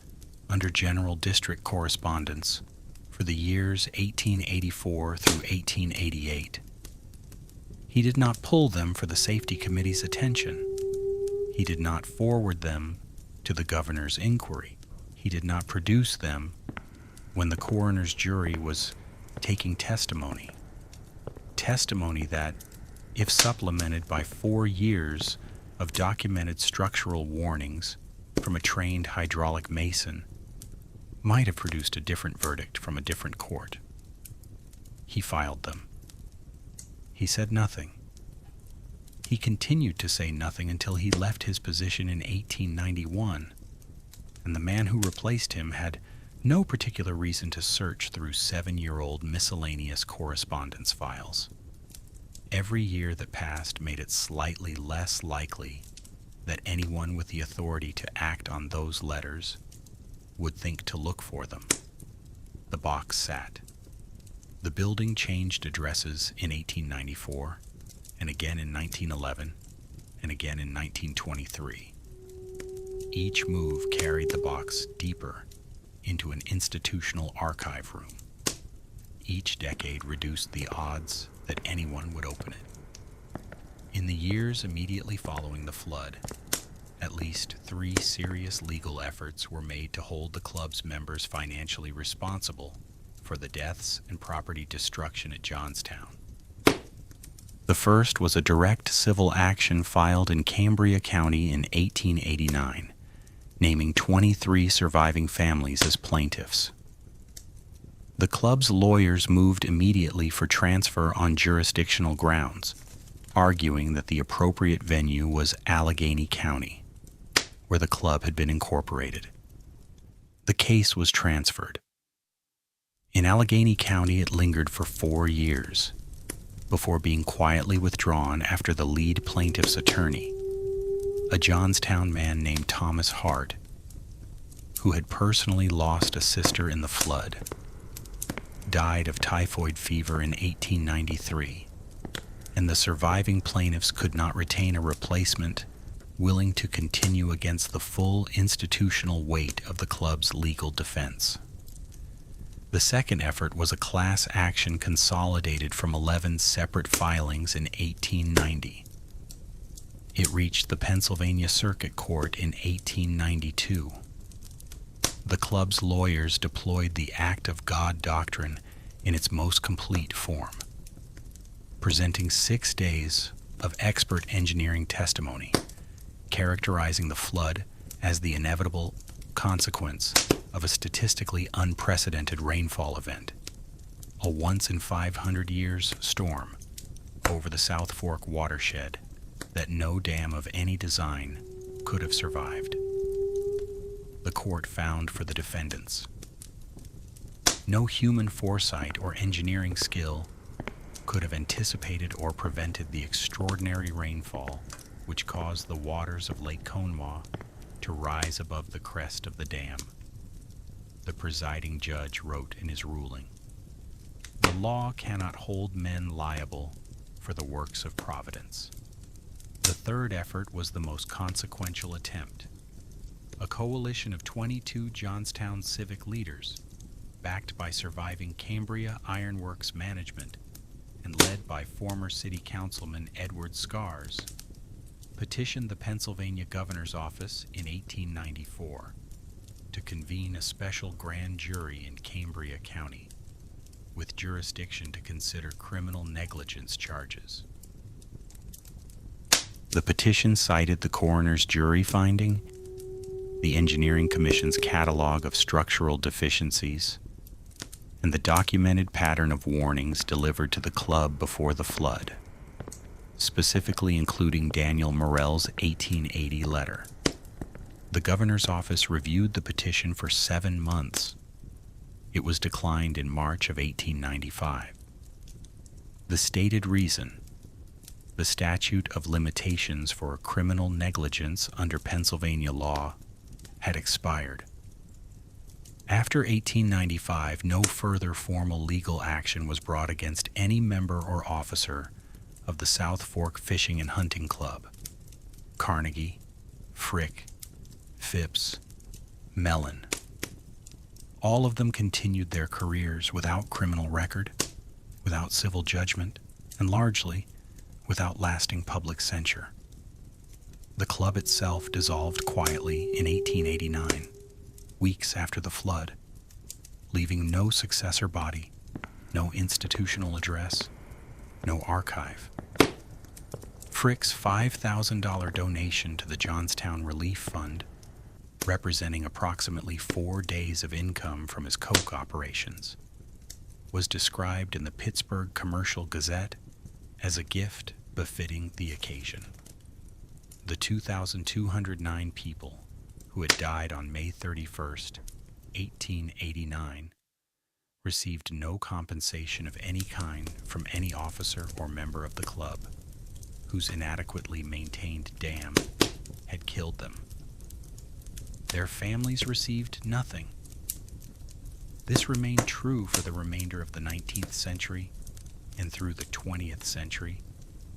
under general district correspondence for the years 1884 through 1888. He did not pull them for the safety committee's attention. He did not forward them to the governor's inquiry. He did not produce them when the coroner's jury was taking testimony. Testimony that, if supplemented by 4 years of documented structural warnings from a trained hydraulic mason, might have produced a different verdict from a different court. He filed them. He said nothing. He continued to say nothing until he left his position in 1891, and the man who replaced him had no particular reason to search through 7-year-old miscellaneous correspondence files. Every year that passed made it slightly less likely that anyone with the authority to act on those letters would think to look for them. The box sat. The building changed addresses in 1894, and again in 1911, and again in 1923. Each move carried the box deeper into an institutional archive room. Each decade reduced the odds that anyone would open it. In the years immediately following the flood, at least 3 serious legal efforts were made to hold the club's members financially responsible for the deaths and property destruction at Johnstown. The first was a direct civil action filed in Cambria County in 1889, naming 23 surviving families as plaintiffs. The club's lawyers moved immediately for transfer on jurisdictional grounds, arguing that the appropriate venue was Allegheny County, where the club had been incorporated. The case was transferred. In Allegheny County, it lingered for 4 years before being quietly withdrawn after the lead plaintiff's attorney, a Johnstown man named Thomas Hart, who had personally lost a sister in the flood, died of typhoid fever in 1893, and the surviving plaintiffs could not retain a replacement willing to continue against the full institutional weight of the club's legal defense. The second effort was a class action consolidated from 11 separate filings in 1890. It reached the Pennsylvania Circuit Court in 1892. The club's lawyers deployed the Act of God doctrine in its most complete form, presenting 6 days of expert engineering testimony, characterizing the flood as the inevitable consequence of a statistically unprecedented rainfall event, a once-in-500 years storm over the South Fork watershed that no dam of any design could have survived. The court found for the defendants. No human foresight or engineering skill could have anticipated or prevented the extraordinary rainfall which caused the waters of Lake Conemaugh to rise above the crest of the dam. The presiding judge wrote in his ruling, "The law cannot hold men liable for the works of Providence." The third effort was the most consequential attempt. A coalition of 22 Johnstown civic leaders, backed by surviving Cambria Ironworks management and led by former city councilman Edward Scars, petitioned the Pennsylvania governor's office in 1894 to convene a special grand jury in Cambria County with jurisdiction to consider criminal negligence charges. The petition cited the coroner's jury finding, the Engineering Commission's catalog of structural deficiencies, and the documented pattern of warnings delivered to the club before the flood, specifically including Daniel Morell's 1880 letter. The governor's office reviewed the petition for 7 months. It was declined in March of 1895. The stated reason: the statute of limitations for criminal negligence under Pennsylvania law had expired. After 1895, no further formal legal action was brought against any member or officer of the South Fork Fishing and Hunting Club. Carnegie, Frick, Phipps, Mellon. All of them continued their careers without criminal record, without civil judgment, and largely without lasting public censure. The club itself dissolved quietly in 1889, weeks after the flood, leaving no successor body, no institutional address, no archive. Frick's $5,000 donation to the Johnstown Relief Fund, representing approximately 4 days of income from his coke operations, was described in the Pittsburgh Commercial Gazette as a gift befitting the occasion. The 2,209 people who had died on May 31st, 1889, received no compensation of any kind from any officer or member of the club, whose inadequately maintained dam had killed them. Their families received nothing. This remained true for the remainder of the 19th century and through the 20th century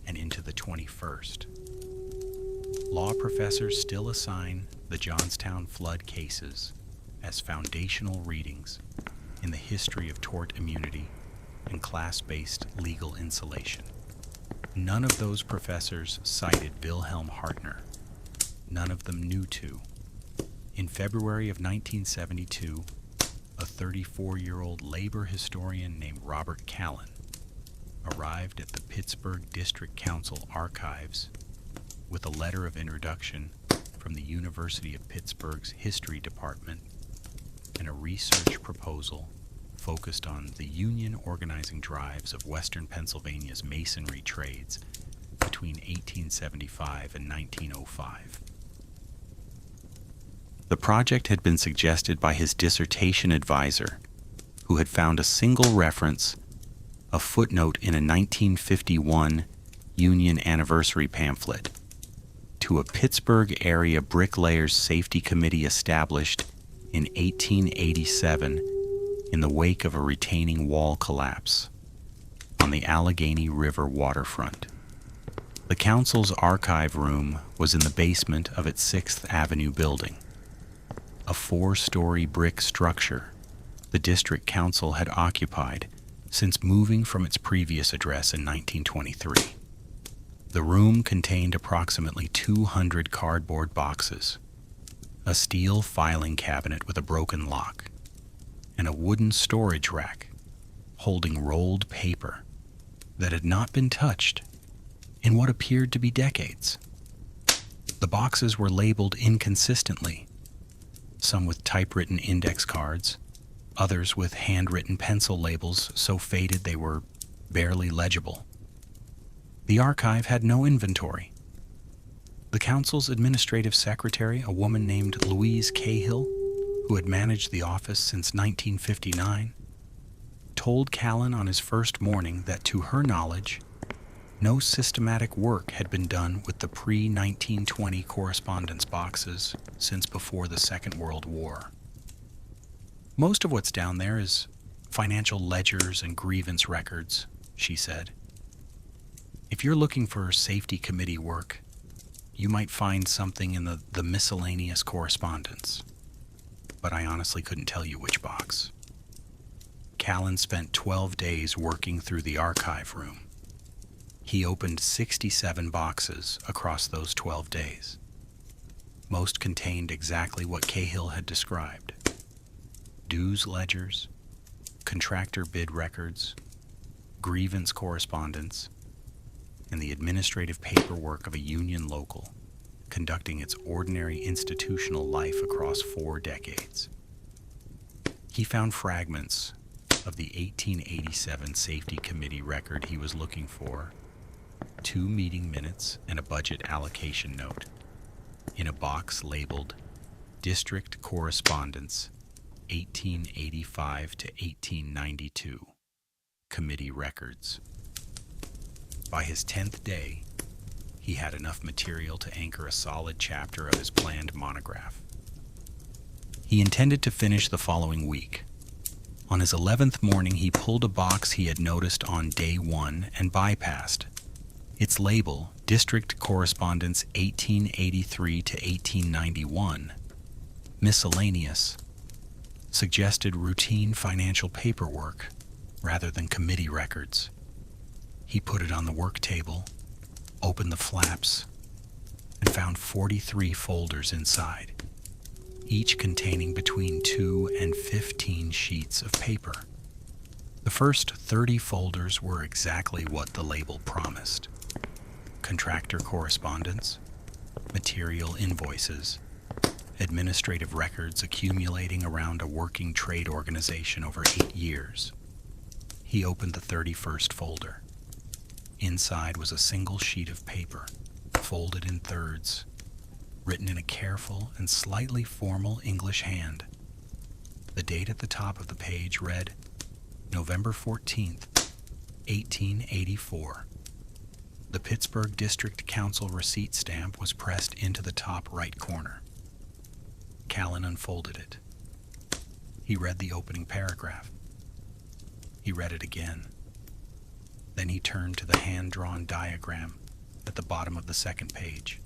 and into the 21st. Law professors still assign the Johnstown flood cases as foundational readings in the history of tort immunity and class-based legal insulation. None of those professors cited Wilhelm Hartner. None of them knew to. In February of 1972, a 34-year-old labor historian named Robert Callan arrived at the Pittsburgh District Council archives with a letter of introduction from the University of Pittsburgh's History Department and a research proposal focused on the union organizing drives of Western Pennsylvania's masonry trades between 1875 and 1905. The project had been suggested by his dissertation advisor, who had found a single reference, a footnote in a 1951 Union anniversary pamphlet, to a Pittsburgh area bricklayers safety committee established in 1887 in the wake of a retaining wall collapse on the Allegheny River waterfront. The council's archive room was in the basement of its 6th Avenue building, a 4-story brick structure the district council had occupied since moving from its previous address in 1923. The room contained approximately 200 cardboard boxes, a steel filing cabinet with a broken lock, and a wooden storage rack holding rolled paper that had not been touched in what appeared to be decades. The boxes were labeled inconsistently, some with typewritten index cards, others with handwritten pencil labels so faded they were barely legible. The archive had no inventory. The council's administrative secretary, a woman named Louise Cahill, who had managed the office since 1959, told Callan on his first morning that, to her knowledge, no systematic work had been done with the pre-1920 correspondence boxes since before the Second World War. Most of what's down there is financial ledgers and grievance records, she said. If you're looking for safety committee work, you might find something in the miscellaneous correspondence. But I honestly couldn't tell you which box. Callan spent 12 days working through the archive room. He opened 67 boxes across those 12 days. Most contained exactly what Cahill had described: dues ledgers, contractor bid records, grievance correspondence, and the administrative paperwork of a union local conducting its ordinary institutional life across 4 decades. He found fragments of the 1887 Safety Committee record he was looking for, 2 meeting minutes and a budget allocation note, in a box labeled District Correspondence 1885 to 1892, Committee Records. By his 10th day, he had enough material to anchor a solid chapter of his planned monograph. He intended to finish the following week. On his 11th morning, he pulled a box he had noticed on day 1 and bypassed. Its label, District Correspondence 1883 to 1891, miscellaneous, suggested routine financial paperwork rather than committee records. He put it on the work table, opened the flaps, and found 43 folders inside, each containing between 2 and 15 sheets of paper. The first 30 folders were exactly what the label promised: contractor correspondence, material invoices, administrative records accumulating around a working trade organization over 8 years. He opened the 31st folder. Inside was a single sheet of paper, folded in thirds, written in a careful and slightly formal English hand. The date at the top of the page read November 14th, 1884. The Pittsburgh District Council receipt stamp was pressed into the top right corner. Callan unfolded it. He read the opening paragraph. He read it again. Then he turned to the hand-drawn diagram at the bottom of the second page.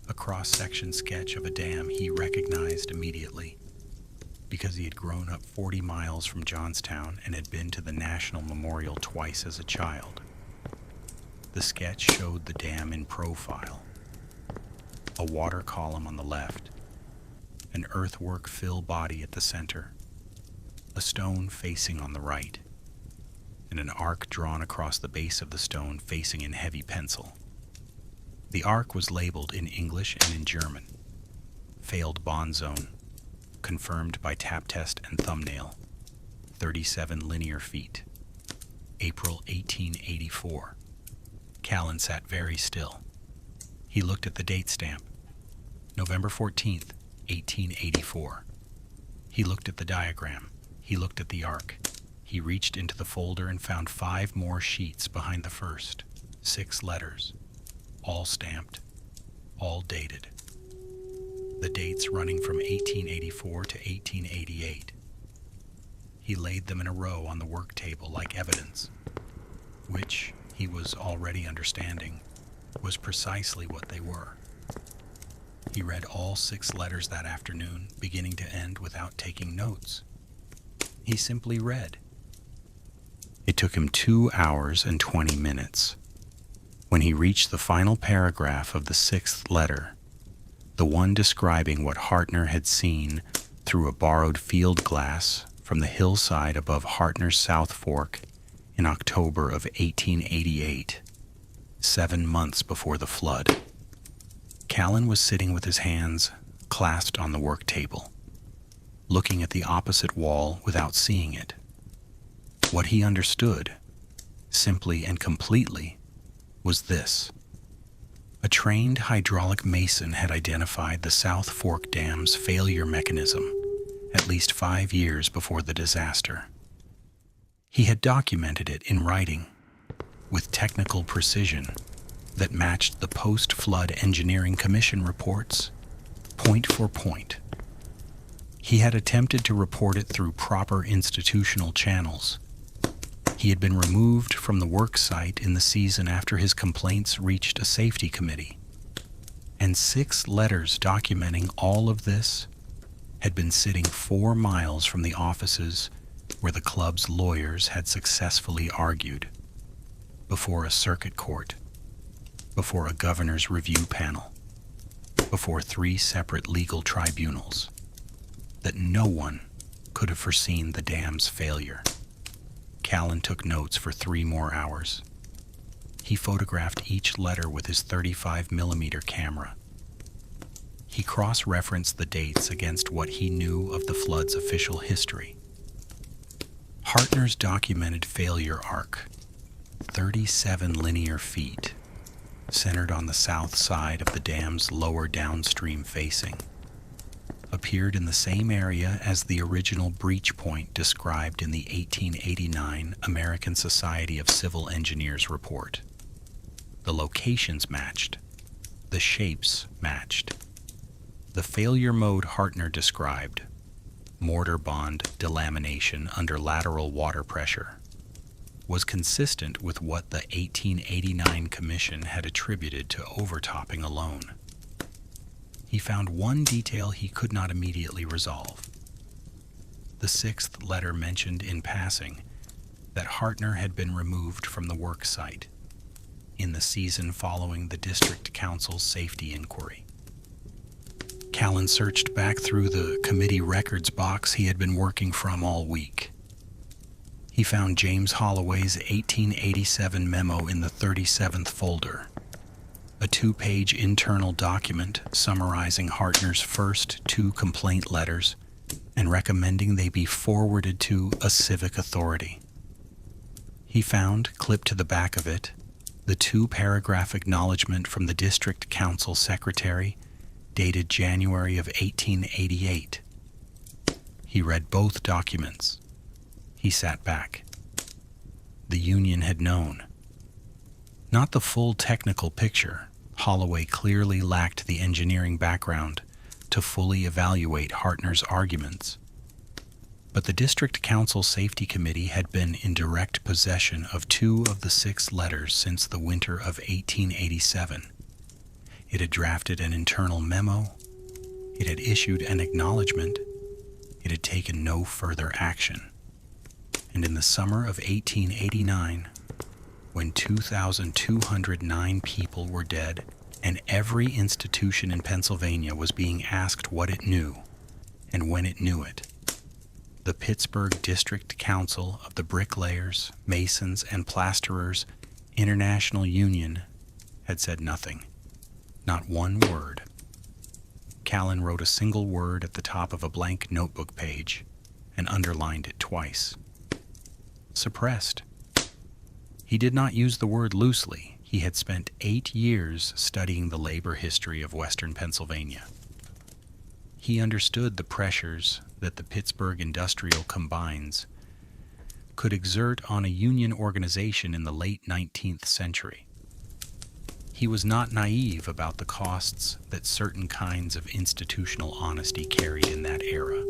A cross-section sketch of a dam he recognized immediately, because he had grown up 40 miles from Johnstown and had been to the National Memorial twice as a child. The sketch showed the dam in profile: a water column on the left, an earthwork fill body at the center, a stone facing on the right, and an arc drawn across the base of the stone facing in heavy pencil. The arc was labeled in English and in German: failed bond zone, confirmed by tap test and thumbnail, 37 linear feet, April 1884. Callan sat very still. He looked at the date stamp, November 14th, 1884. He looked at the diagram. He looked at the arc. He reached into the folder and found 5 more sheets behind the first, 6 letters, all stamped, all dated. The dates running from 1884 to 1888. He laid them in a row on the work table like evidence, which, he was already understanding, was precisely what they were. He read all 6 letters that afternoon, beginning to end, without taking notes. He simply read. It took him 2 hours and 20 minutes. When he reached the final paragraph of the 6th letter, the one describing what Hartner had seen through a borrowed field glass from the hillside above Hartner's South Fork in October of 1888, 7 months before the flood. Callan was sitting with his hands clasped on the work table, looking at the opposite wall without seeing it. What he understood, simply and completely, was this. A trained hydraulic mason had identified the South Fork Dam's failure mechanism at least 5 years before the disaster. He had documented it in writing with technical precision that matched the post-flood engineering commission reports, point for point. He had attempted to report it through proper institutional channels. He had been removed from the work site in the season after his complaints reached a safety committee, and 6 letters documenting all of this had been sitting 4 miles from the offices where the club's lawyers had successfully argued, before a circuit court, before a governor's review panel, before 3 separate legal tribunals, that no one could have foreseen the dam's failure. Callan took notes for 3 more hours. He photographed each letter with his 35mm camera. He cross-referenced the dates against what he knew of the flood's official history. Hartner's documented failure arc, 37 linear feet, centered on the south side of the dam's lower downstream facing, appeared in the same area as the original breach point described in the 1889 American Society of Civil Engineers report. The locations matched. The shapes matched. The failure mode Hartner described, mortar bond delamination under lateral water pressure, was consistent with what the 1889 Commission had attributed to overtopping alone. He found one detail he could not immediately resolve. The 6th letter mentioned in passing that Hartner had been removed from the work site in the season following the district council's safety inquiry. Callan searched back through the committee records box he had been working from all week. He found James Holloway's 1887 memo in the 37th folder, a 2-page internal document summarizing Hartner's first 2 complaint letters and recommending they be forwarded to a civic authority. He found, clipped to the back of it, the 2-paragraph acknowledgement from the district council secretary dated January of 1888. He read both documents. He sat back. The union had known. Not the full technical picture. Holloway clearly lacked the engineering background to fully evaluate Hartner's arguments. But the District Council Safety Committee had been in direct possession of 2 of the 6 letters since the winter of 1887. It had drafted an internal memo. It had issued an acknowledgement. It had taken no further action. And in the summer of 1889, when 2,209 people were dead and every institution in Pennsylvania was being asked what it knew and when it knew it, the Pittsburgh District Council of the Bricklayers, Masons, and Plasterers International Union had said nothing. Not one word. Callan wrote a single word at the top of a blank notebook page and underlined it twice. Suppressed. He did not use the word loosely. He had spent 8 years studying the labor history of Western Pennsylvania. He understood the pressures that the Pittsburgh industrial combines could exert on a union organization in the late 19th century. He was not naive about the costs that certain kinds of institutional honesty carried in that era,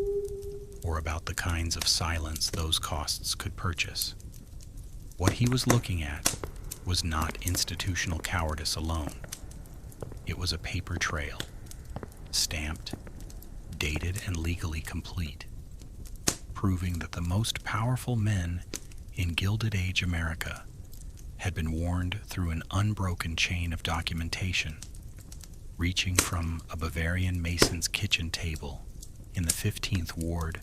or about the kinds of silence those costs could purchase. What he was looking at was not institutional cowardice alone. It was a paper trail, stamped, dated, and legally complete, proving that the most powerful men in Gilded Age America had been warned through an unbroken chain of documentation, reaching from a Bavarian mason's kitchen table in the 15th Ward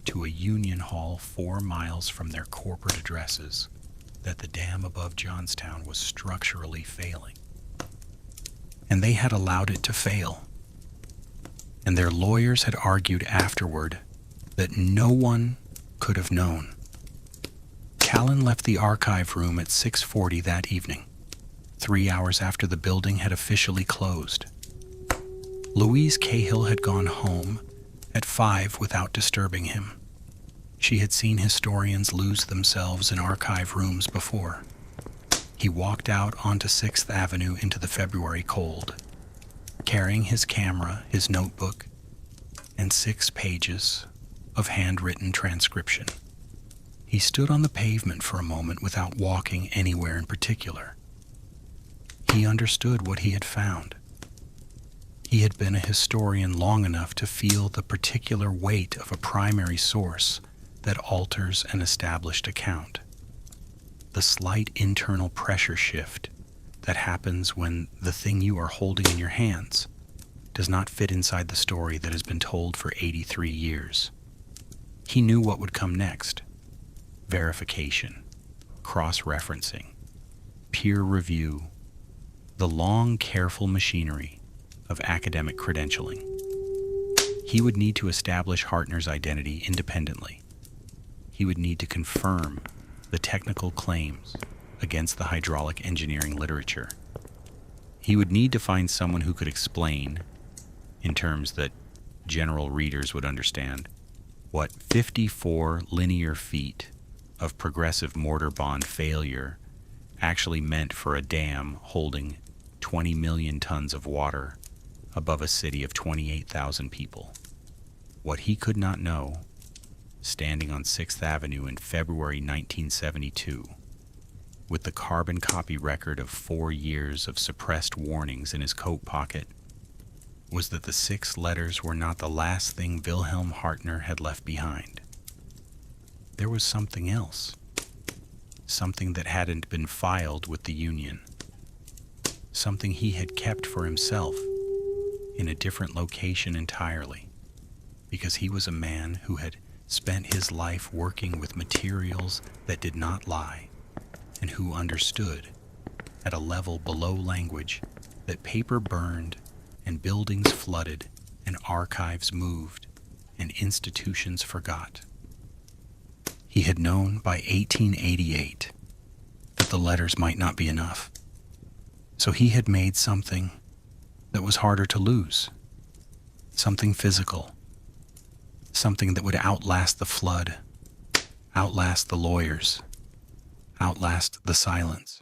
to a union hall 4 miles from their corporate addresses that the dam above Johnstown was structurally failing. And they had allowed it to fail. And their lawyers had argued afterward that no one could have known. Callan left the archive room at 6:40 that evening, 3 hours after the building had officially closed. Louise Cahill had gone home at 5 without disturbing him. She had seen historians lose themselves in archive rooms before. He walked out onto 6th Avenue into the February cold, carrying his camera, his notebook, and 6 pages of handwritten transcription. He stood on the pavement for a moment without walking anywhere in particular. He understood what he had found. He had been a historian long enough to feel the particular weight of a primary source that alters an established account. The slight internal pressure shift that happens when the thing you are holding in your hands does not fit inside the story that has been told for 83 years. He knew what would come next: verification, cross-referencing, peer review, the long, careful machinery of academic credentialing. He would need to establish Hartner's identity independently. He would need to confirm the technical claims against the hydraulic engineering literature. He would need to find someone who could explain, in terms that general readers would understand, what 54 linear feet of progressive mortar bond failure actually meant for a dam holding 20 million tons of water above a city of 28,000 people. What he could not know, standing on 6th Avenue in February 1972, with the carbon copy record of 4 years of suppressed warnings in his coat pocket, was that the 6 letters were not the last thing Wilhelm Hartner had left behind. There was something else, something that hadn't been filed with the Union, something he had kept for himself in a different location entirely, because he was a man who had spent his life working with materials that did not lie, and who understood, at a level below language, that paper burned and buildings flooded and archives moved and institutions forgot. He had known by 1888 that the letters might not be enough, so he had made something that was harder to lose, something physical, something that would outlast the flood, outlast the lawyers, outlast the silence.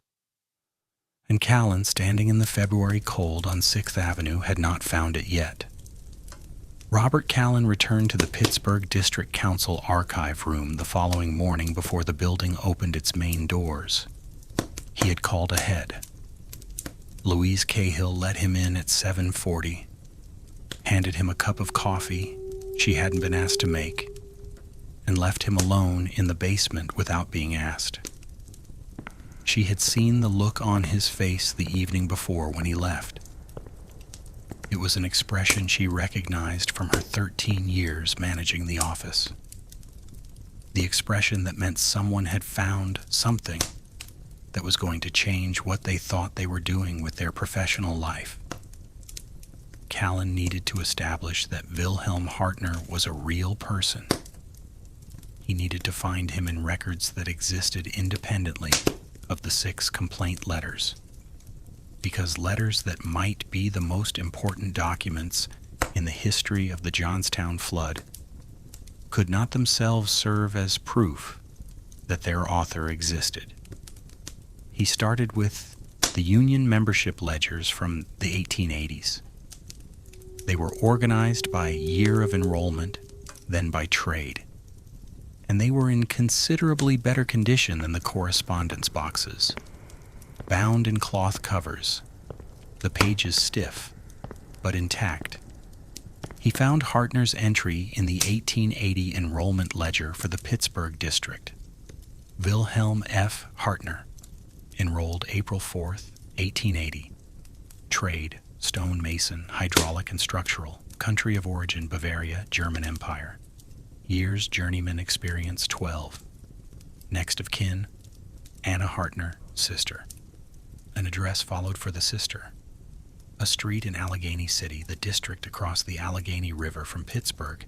And Callan, standing in the February cold on 6th Avenue, had not found it yet. Robert Callan returned to the Pittsburgh District Council archive room the following morning before the building opened its main doors. He had called ahead. Louise Cahill let him in at 7:40, handed him a cup of coffee she hadn't been asked to make, and left him alone in the basement without being asked. She had seen the look on his face the evening before when he left. It was an expression she recognized from her 13 years managing the office. The expression that meant someone had found something that was going to change what they thought they were doing with their professional life. Callan needed to establish that Wilhelm Hartner was a real person. He needed to find him in records that existed independently of the 6 complaint letters, because letters that might be the most important documents in the history of the Johnstown flood could not themselves serve as proof that their author existed. He started with the Union membership ledgers from the 1880s. They were organized by year of enrollment, then by trade, and they were in considerably better condition than the correspondence boxes. Bound in cloth covers, the pages stiff, but intact. He found Hartner's entry in the 1880 enrollment ledger for the Pittsburgh district. Wilhelm F. Hartner, enrolled April 4th, 1880. Trade, stonemason, hydraulic and structural. Country of origin, Bavaria, German Empire. Years journeyman experience, 12. Next of kin, Anna Hartner, sister. An address followed for the sister. A street in Allegheny City, the district across the Allegheny River from Pittsburgh,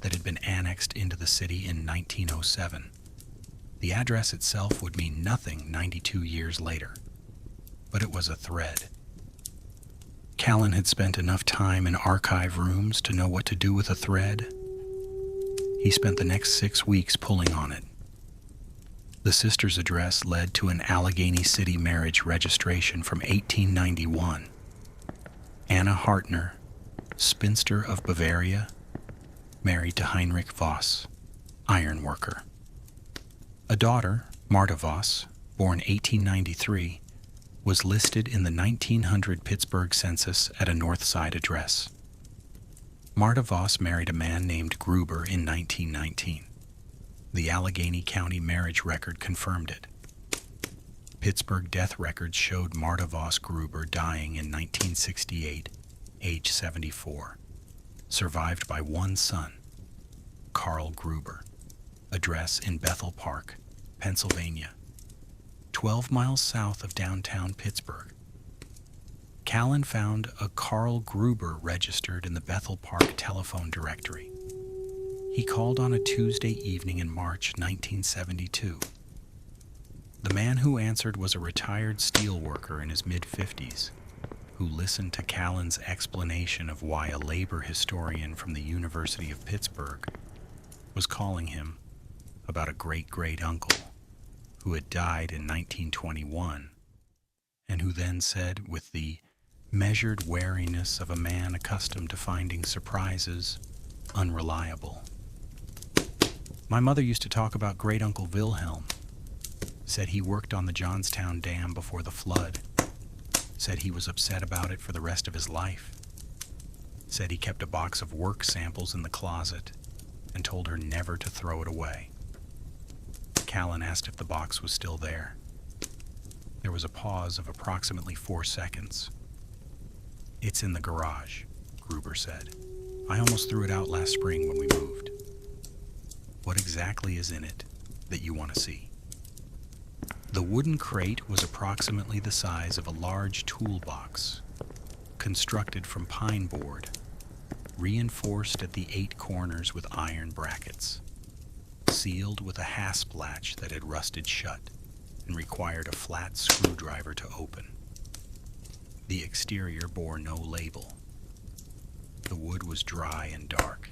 that had been annexed into the city in 1907. The address itself would mean nothing 92 years later, but it was a thread. Callan had spent enough time in archive rooms to know what to do with a thread. He spent the next 6 weeks pulling on it. The sister's address led to an Allegheny City marriage registration from 1891. Anna Hartner, spinster of Bavaria, married to Heinrich Voss, ironworker. A daughter, Marta Voss, born 1893, was listed in the 1900 Pittsburgh census at a North Side address. Marta Voss married a man named Gruber in 1919. The Allegheny County marriage record confirmed it. Pittsburgh death records showed Marta Voss Gruber dying in 1968, age 74, survived by one son, Carl Gruber. Address in Bethel Park, Pennsylvania, 12 miles south of downtown Pittsburgh. Callan found a Carl Gruber registered in the Bethel Park telephone directory. He called on a Tuesday evening in March 1972. The man who answered was a retired steelworker in his mid-50s, who listened to Callan's explanation of why a labor historian from the University of Pittsburgh was calling him about a great-great-uncle who had died in 1921, and who then said, with the measured wariness of a man accustomed to finding surprises unreliable, "My mother used to talk about great-uncle Wilhelm. Said he worked on the Johnstown Dam before the flood. Said he was upset about it for the rest of his life. Said he kept a box of work samples in the closet and told her never to throw it away." Callan asked if the box was still there. There was a pause of approximately 4 seconds. "It's in the garage," Gruber said. "I almost threw it out last spring when we moved." "What exactly is in it that you want to see?" The wooden crate was approximately the size of a large toolbox, constructed from pine board, reinforced at the 8 corners with iron brackets, sealed with a hasp latch that had rusted shut and required a flat screwdriver to open. The exterior bore no label. The wood was dry and dark,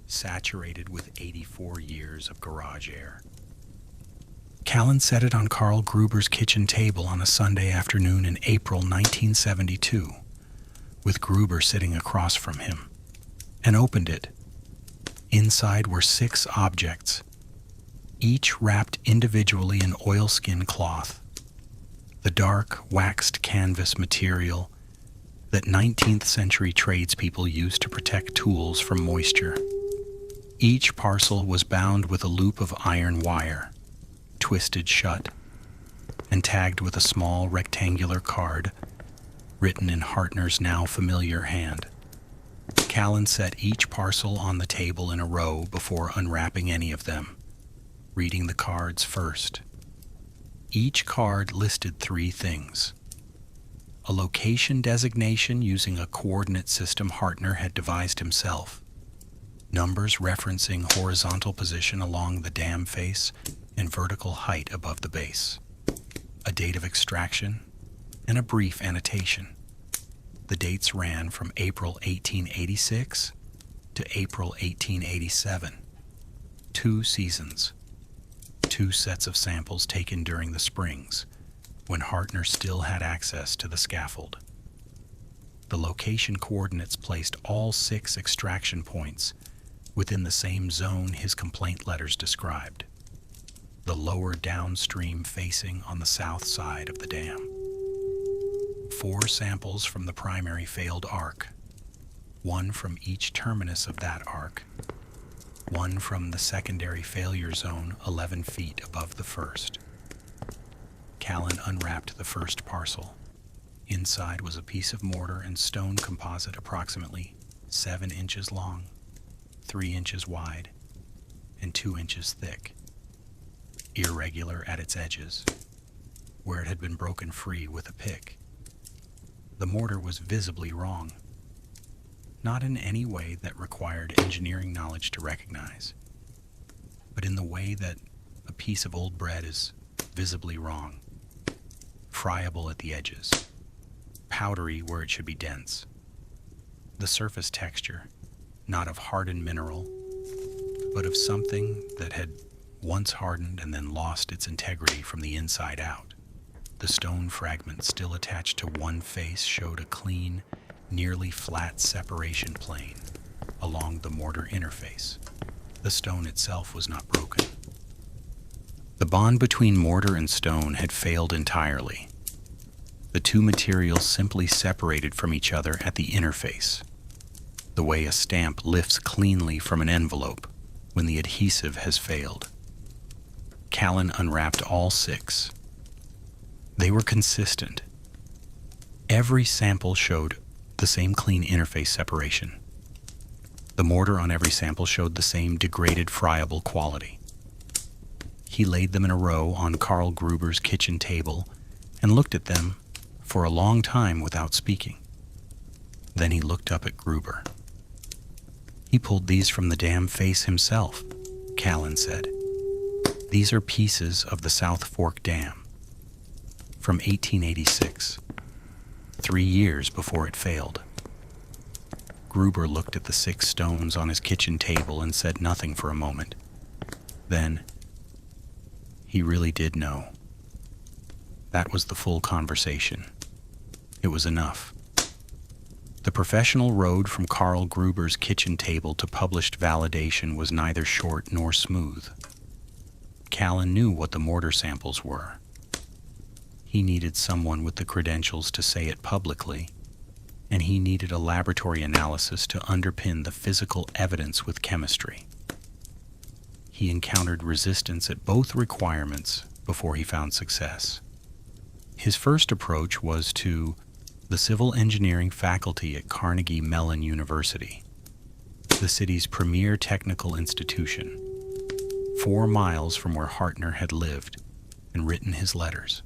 saturated with 84 years of garage air. Callan set it on Carl Gruber's kitchen table on a Sunday afternoon in April 1972, with Gruber sitting across from him, and opened it. Inside were 6 objects, each wrapped individually in oilskin cloth, the dark, waxed canvas material that 19th century tradespeople used to protect tools from moisture. Each parcel was bound with a loop of iron wire, twisted shut, and tagged with a small rectangular card written in Hartner's now familiar hand. Callan set each parcel on the table in a row before unwrapping any of them, reading the cards first. Each card listed 3 things: a location designation using a coordinate system Hartner had devised himself, numbers referencing horizontal position along the dam face and vertical height above the base, a date of extraction, and a brief annotation. The dates ran from April 1886 to April 1887. 2 seasons. 2 sets of samples taken during the springs, when Hartner still had access to the scaffold. The location coordinates placed all 6 extraction points within the same zone his complaint letters described, the lower downstream facing on the south side of the dam. 4 samples from the primary failed arc, 1 from each terminus of that arc, 1 from the secondary failure zone 11 feet above the first. Callan unwrapped the first parcel. Inside was a piece of mortar and stone composite approximately 7 inches long, 3 inches wide, and 2 inches thick, irregular at its edges. where it had been broken free with a pick. The mortar was visibly wrong, not in any way that required engineering knowledge to recognize, but in the way that a piece of old bread is visibly wrong, friable at the edges, powdery where it should be dense. The surface texture, not of hardened mineral, but of something that had once hardened and then lost its integrity from the inside out. The stone fragment still attached to one face showed a clean, nearly flat separation plane along the mortar interface. The stone itself was not broken. The bond between mortar and stone had failed entirely. The two materials simply separated from each other at the interface, the way a stamp lifts cleanly from an envelope when the adhesive has failed. Callan unwrapped all 6. They were consistent. Every sample showed the same clean interface separation. The mortar on every sample showed the same degraded, friable quality. He laid them in a row on Karl Gruber's kitchen table and looked at them for a long time without speaking. Then he looked up at Gruber. "He pulled these from the damn face himself," Callan said. "These are pieces of the South Fork Dam from 1886, 3 years before it failed." Gruber looked at the 6 stones on his kitchen table and said nothing for a moment. Then, he really did know. That was the full conversation. It was enough. The professional road from Karl Gruber's kitchen table to published validation was neither short nor smooth. Callan knew what the mortar samples were. He needed someone with the credentials to say it publicly, and he needed a laboratory analysis to underpin the physical evidence with chemistry. He encountered resistance at both requirements before he found success. His first approach was to the civil engineering faculty at Carnegie Mellon University, the city's premier technical institution, 4 miles from where Hartner had lived and written his letters.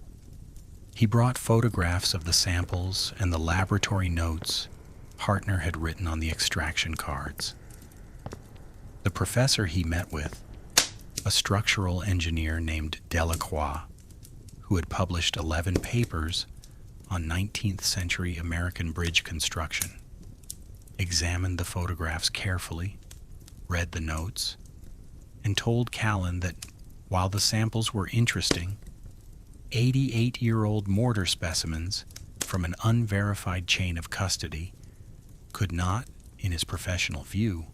He brought photographs of the samples and the laboratory notes Hartner had written on the extraction cards. The professor he met with, a structural engineer named Delacroix, who had published 11 papers on 19th century American bridge construction, examined the photographs carefully, read the notes, and told Callan that while the samples were interesting, 88-year-old mortar specimens from an unverified chain of custody could not, in his professional view,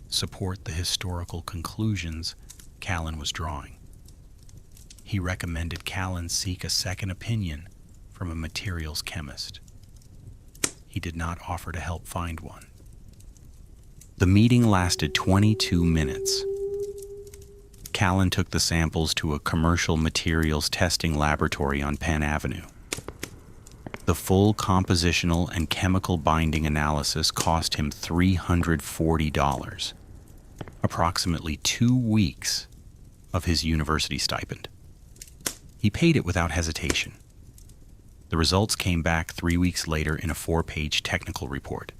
support the historical conclusions Callan was drawing. He recommended Callan seek a second opinion from a materials chemist. He did not offer to help find one. The meeting lasted 22 minutes. Callan took the samples to a commercial materials testing laboratory on Penn Avenue. The full compositional and chemical binding analysis cost him $340, approximately 2 weeks of his university stipend. He paid it without hesitation. The results came back 3 weeks later in a 4-page technical report.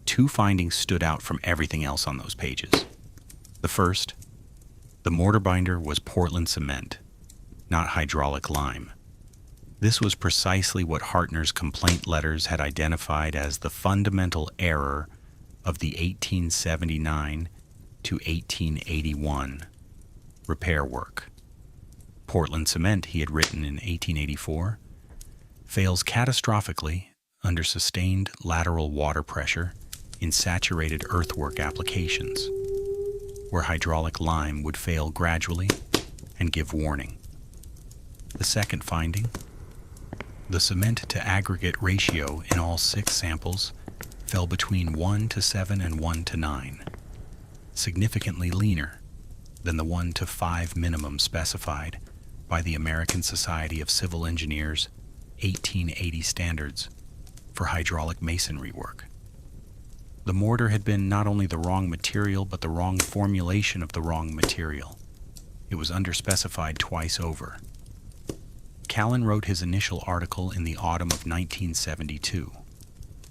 2 findings stood out from everything else on those pages. The first, the mortar binder was Portland cement, not hydraulic lime. This was precisely what Hartner's complaint letters had identified as the fundamental error of the 1879 to 1881 repair work. Portland cement, he had written in 1884, fails catastrophically under sustained lateral water pressure in saturated earthwork applications, where hydraulic lime would fail gradually and give warning. The second finding, the cement to aggregate ratio in all 6 samples fell between 1:7 and 1:9, significantly leaner than the 1:5 minimum specified by the American Society of Civil Engineers 1880 standards for hydraulic masonry work. The mortar had been not only the wrong material, but the wrong formulation of the wrong material. It was underspecified twice over. Callan wrote his initial article in the autumn of 1972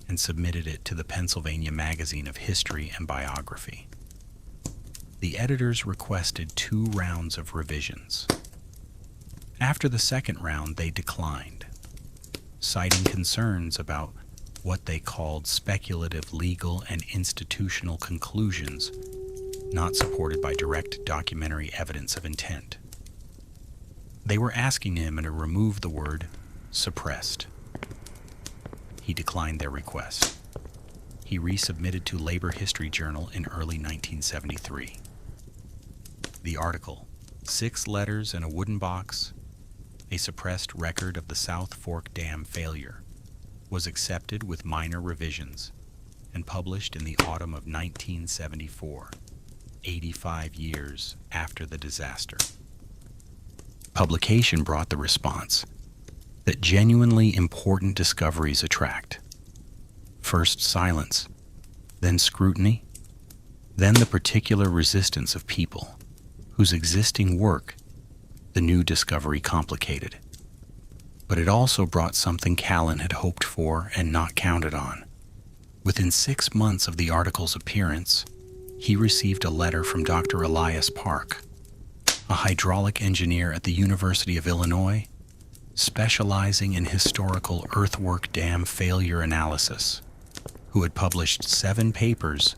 and submitted it to the Pennsylvania Magazine of History and Biography. The editors requested 2 rounds of revisions. After the second round, they declined, citing concerns about what they called speculative legal and institutional conclusions not supported by direct documentary evidence of intent. They were asking him to remove the word suppressed. He declined their request. He resubmitted to Labor History Journal in early 1973. The article, 6 Letters in a Wooden Box, a suppressed record of the South Fork Dam failure, was accepted with minor revisions and published in the autumn of 1974, 85 years after the disaster. Publication brought the response that genuinely important discoveries attract. First silence, then scrutiny, then the particular resistance of people whose existing work the new discovery complicated. But it also brought something Callan had hoped for and not counted on. Within 6 months of the article's appearance, he received a letter from Dr. Elias Park, a hydraulic engineer at the University of Illinois, specializing in historical earthwork dam failure analysis, who had published 7 papers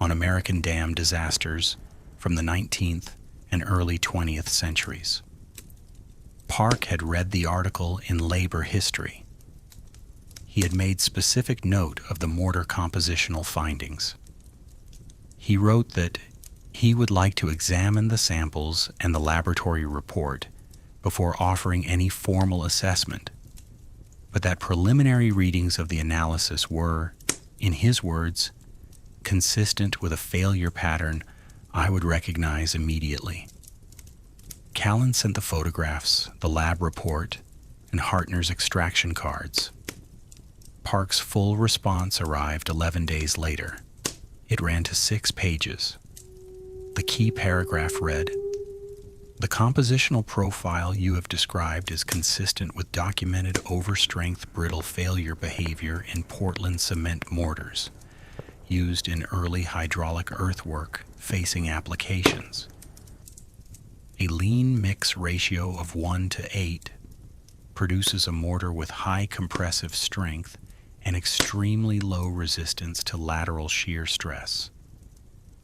on American dam disasters from the 19th and early 20th centuries. Park had read the article in Labor History. He had made specific note of the mortar compositional findings. He wrote that he would like to examine the samples and the laboratory report before offering any formal assessment, but that preliminary readings of the analysis were, in his words, consistent with a failure pattern I would recognize immediately. Callan sent the photographs, the lab report, and Hartner's extraction cards. Park's full response arrived 11 days later. It ran to 6 pages. The key paragraph read, "The compositional profile you have described is consistent with documented overstrength brittle failure behavior in Portland cement mortars used in early hydraulic earthwork facing applications. A lean mix ratio of 1:8 produces a mortar with high compressive strength and extremely low resistance to lateral shear stress.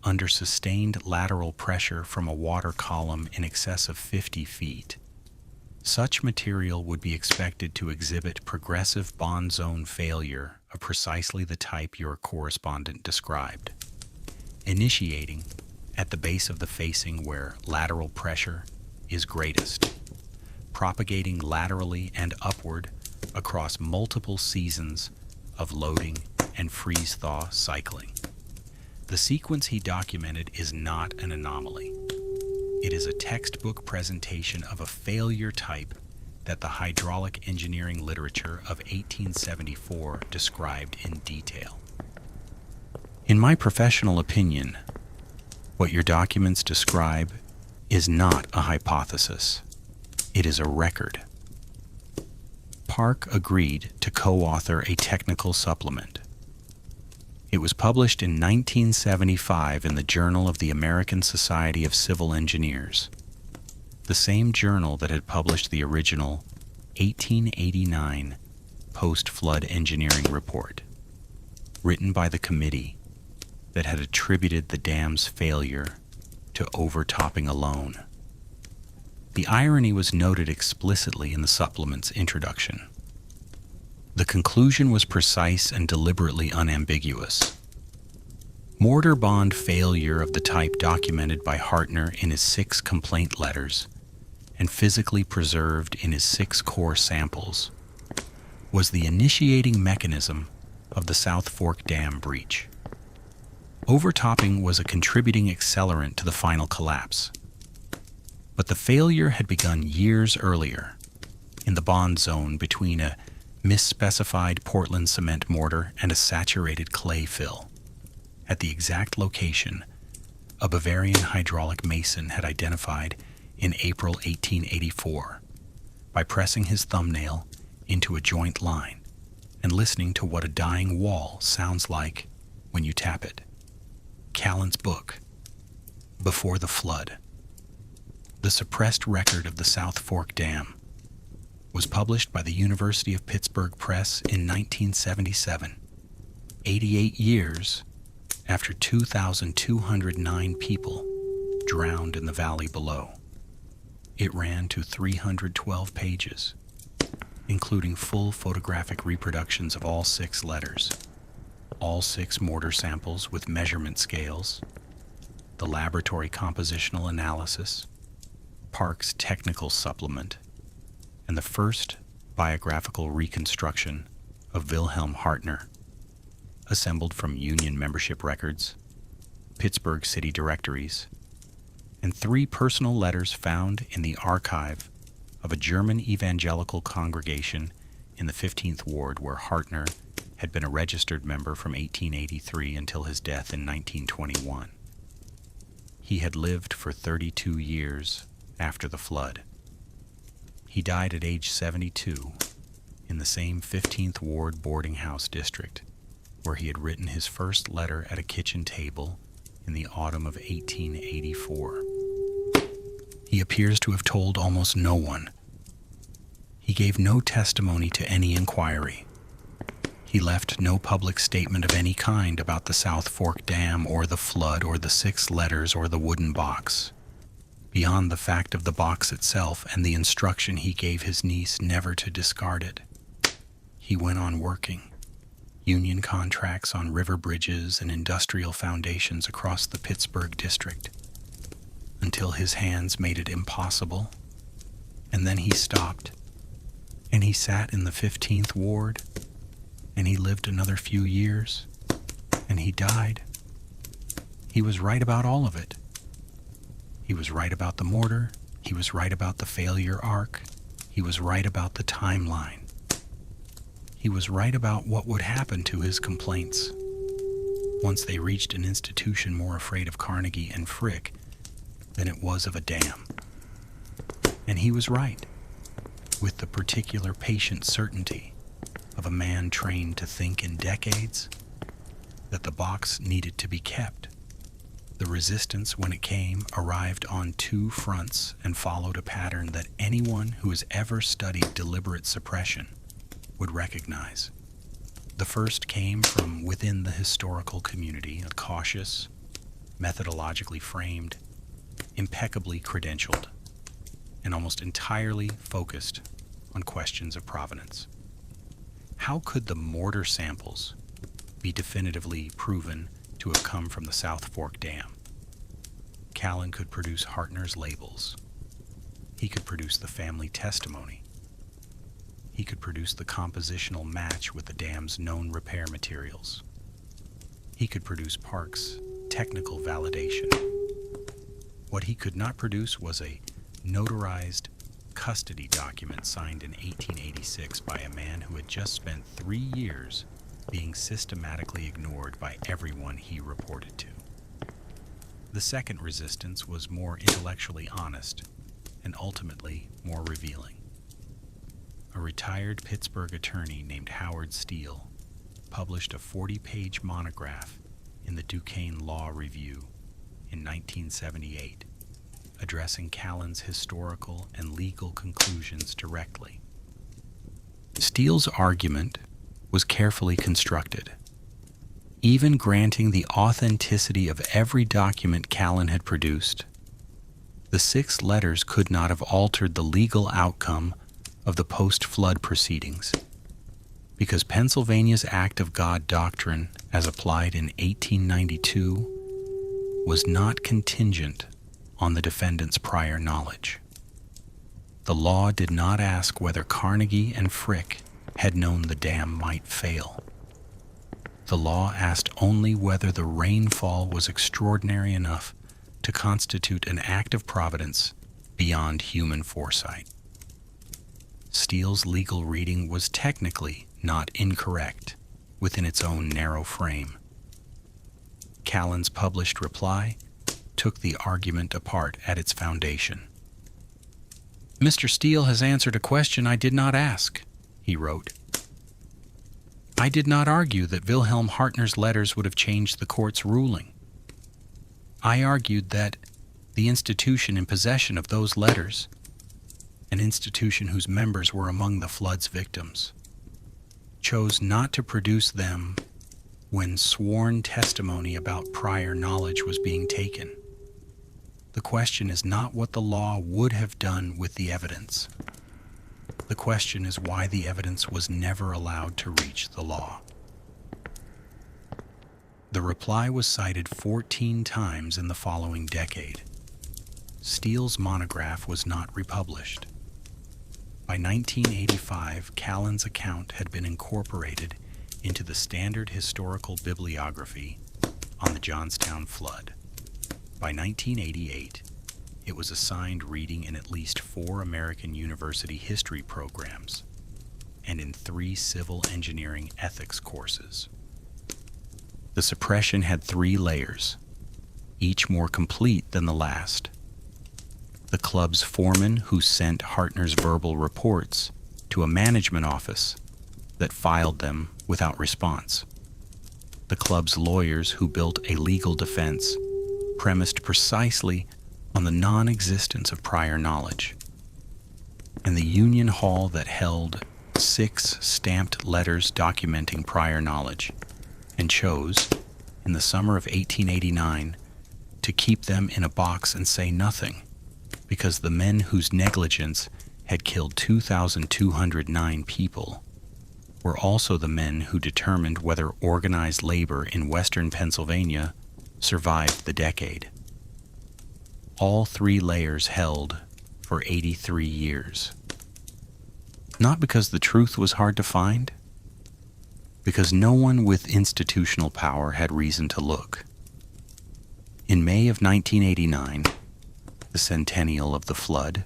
Under sustained lateral pressure from a water column in excess of 50 feet, such material would be expected to exhibit progressive bond zone failure of precisely the type your correspondent described, initiating at the base of the facing where lateral pressure is greatest, propagating laterally and upward across multiple seasons of loading and freeze-thaw cycling. The sequence he documented is not an anomaly. It is a textbook presentation of a failure type that the hydraulic engineering literature of 1874 described in detail. In my professional opinion, what your documents describe is not a hypothesis. It is a record." Park agreed to co-author a technical supplement. It was published in 1975 in the Journal of the American Society of Civil Engineers, the same journal that had published the original 1889 post-flood engineering report, written by the committee that had attributed the dam's failure to overtopping alone. The irony was noted explicitly in the supplement's introduction. The conclusion was precise and deliberately unambiguous. Mortar bond failure of the type documented by Hartner in his 6 complaint letters and physically preserved in his 6 core samples was the initiating mechanism of the South Fork Dam breach. Overtopping was a contributing accelerant to the final collapse, but the failure had begun years earlier in the bond zone between a misspecified Portland cement mortar and a saturated clay fill, at the exact location a Bavarian hydraulic mason had identified in April 1884, by pressing his thumbnail into a joint line and listening to what a dying wall sounds like when you tap it. Callan's book, Before the Flood, the suppressed record of the South Fork Dam, was published by the University of Pittsburgh Press in 1977, 88 years after 2,209 people drowned in the valley below. It ran to 312 pages, including full photographic reproductions of all 6 letters, all 6 mortar samples with measurement scales, the laboratory compositional analysis, Park's technical supplement, and the first biographical reconstruction of Wilhelm Hartner, assembled from Union membership records, Pittsburgh city directories, and 3 personal letters found in the archive of a German evangelical congregation in the 15th Ward where Hartner had been a registered member from 1883 until his death in 1921. He had lived for 32 years after the flood. He died at age 72 in the same 15th Ward boarding house district where he had written his first letter at a kitchen table in the autumn of 1884. He appears to have told almost no one. He gave no testimony to any inquiry. He left no public statement of any kind about the South Fork Dam or the flood or the 6 letters or the wooden box, beyond the fact of the box itself and the instruction he gave his niece never to discard it. He went on working, union contracts on river bridges and industrial foundations across the Pittsburgh district, until his hands made it impossible, and then he stopped, and he sat in the 15th Ward, and he lived another few years, and he died. He was right about all of it. He was right about the mortar. He was right about the failure arc. He was right about the timeline. He was right about what would happen to his complaints once they reached an institution more afraid of Carnegie and Frick than it was of a dam. And he was right, with the particular patient certainty of a man trained to think in decades, that the box needed to be kept. The resistance, when it came, arrived on 2 fronts and followed a pattern that anyone who has ever studied deliberate suppression would recognize. The first came from within the historical community, a cautious, methodologically framed, impeccably credentialed, and almost entirely focused on questions of provenance. How could the mortar samples be definitively proven to have come from the South Fork Dam? Callan could produce Hartner's labels. He could produce the family testimony. He could produce the compositional match with the dam's known repair materials. He could produce Park's technical validation. What he could not produce was a notarized custody document signed in 1886 by a man who had just spent 3 years being systematically ignored by everyone he reported to. The second resistance was more intellectually honest and ultimately more revealing. A retired Pittsburgh attorney named Howard Steele published a 40-page monograph in the Duquesne Law Review in 1978, addressing Callan's historical and legal conclusions directly. Steele's argument was carefully constructed. Even granting the authenticity of every document Callan had produced, the 6 letters could not have altered the legal outcome of the post-flood proceedings, because Pennsylvania's Act of God doctrine, as applied in 1892, was not contingent on the defendant's prior knowledge. The law did not ask whether Carnegie and Frick had known the dam might fail. The law asked only whether the rainfall was extraordinary enough to constitute an act of providence beyond human foresight. Steele's legal reading was technically not incorrect within its own narrow frame. Callan's published reply took the argument apart at its foundation. Mr. Steele has answered a question I did not ask, he wrote. I did not argue that Wilhelm Hartner's letters would have changed the court's ruling. I argued that the institution in possession of those letters, an institution whose members were among the flood's victims, chose not to produce them when sworn testimony about prior knowledge was being taken. The question is not what the law would have done with the evidence. The question is why the evidence was never allowed to reach the law. The reply was cited 14 times in the following decade. Steele's monograph was not republished. By 1985, Callan's account had been incorporated into the standard historical bibliography on the Johnstown flood. By 1988, it was assigned reading in at least 4 American university history programs and in 3 civil engineering ethics courses. The suppression had 3 layers, each more complete than the last. The club's foreman, who sent Hartner's verbal reports to a management office that filed them without response. The club's lawyers, who built a legal defense premised precisely on the non-existence of prior knowledge. And the Union Hall that held 6 stamped letters documenting prior knowledge and chose, in the summer of 1889, to keep them in a box and say nothing, because the men whose negligence had killed 2,209 people were also the men who determined whether organized labor in western Pennsylvania survived the decade. All 3 layers held for 83 years. Not because the truth was hard to find, because no one with institutional power had reason to look. In May of 1989, the centennial of the flood,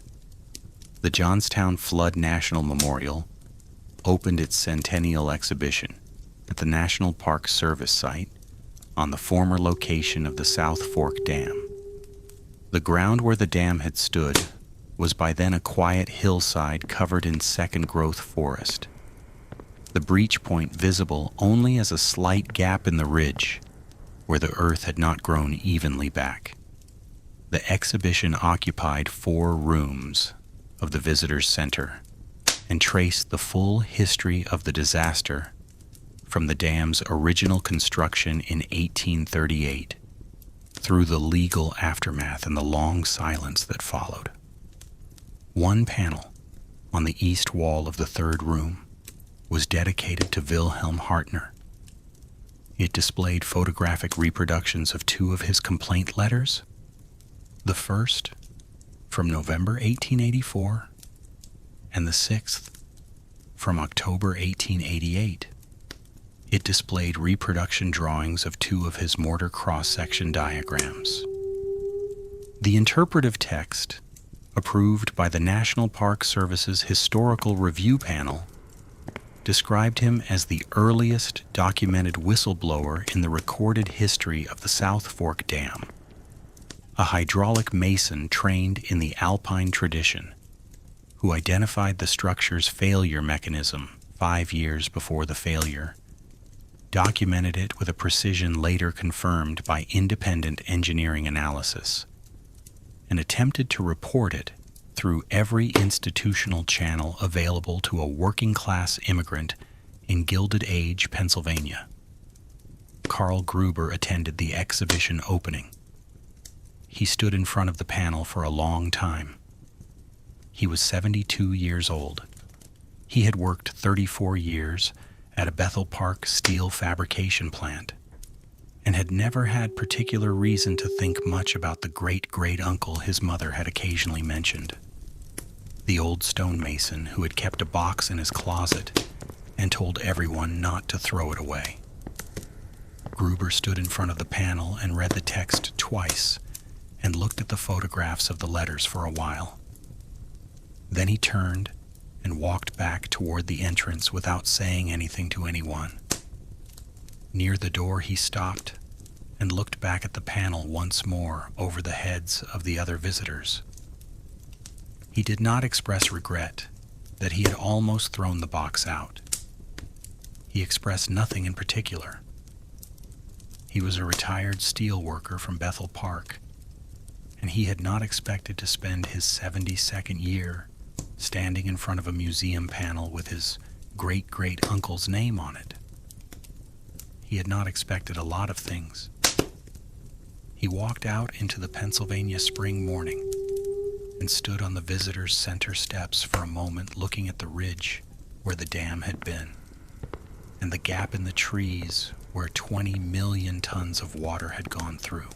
the Johnstown Flood National Memorial opened its centennial exhibition at the National Park Service site on the former location of the South Fork Dam. The ground where the dam had stood was by then a quiet hillside covered in second-growth forest, the breach point visible only as a slight gap in the ridge where the earth had not grown evenly back. The exhibition occupied 4 rooms of the visitors' center and traced the full history of the disaster from the dam's original construction in 1838 through the legal aftermath and the long silence that followed. One panel on the east wall of the 3rd room was dedicated to Wilhelm Hartner. It displayed photographic reproductions of 2 of his complaint letters. The first, from November 1884, and the 6th, from October 1888. It displayed reproduction drawings of 2 of his mortar cross-section diagrams. The interpretive text, approved by the National Park Service's Historical Review Panel, described him as the earliest documented whistleblower in the recorded history of the South Fork Dam, a hydraulic mason trained in the Alpine tradition, who identified the structure's failure mechanism 5 years before the failure, documented it with a precision later confirmed by independent engineering analysis, and attempted to report it through every institutional channel available to a working-class immigrant in Gilded Age, Pennsylvania. Carl Gruber attended the exhibition opening. He stood in front of the panel for a long time. He was 72 years old. He had worked 34 years at a Bethel Park steel fabrication plant and had never had particular reason to think much about the great-great-uncle his mother had occasionally mentioned, the old stonemason who had kept a box in his closet and told everyone not to throw it away. Gruber stood in front of the panel and read the text twice and looked at the photographs of the letters for a while. Then he turned and walked back toward the entrance without saying anything to anyone. Near the door he stopped and looked back at the panel once more over the heads of the other visitors. He did not express regret that he had almost thrown the box out. He expressed nothing in particular. He was a retired steel worker from Bethel Park, and he had not expected to spend his 72nd year standing in front of a museum panel with his great-great-uncle's name on it. He had not expected a lot of things. He walked out into the Pennsylvania spring morning and stood on the visitor's center steps for a moment, looking at the ridge where the dam had been and the gap in the trees where 20 million tons of water had gone through.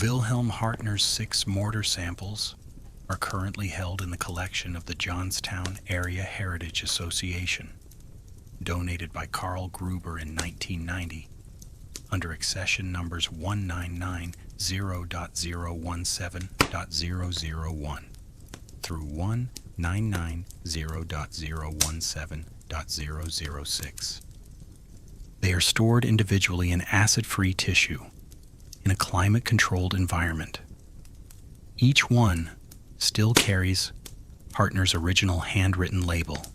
Wilhelm Hartner's 6 mortar samples are currently held in the collection of the Johnstown Area Heritage Association, donated by Carl Gruber in 1990 under accession numbers 199.0.017.001 through 199.0.017.006. They are stored individually in acid-free tissue in a climate-controlled environment. Each one still carries Hartner's original handwritten label.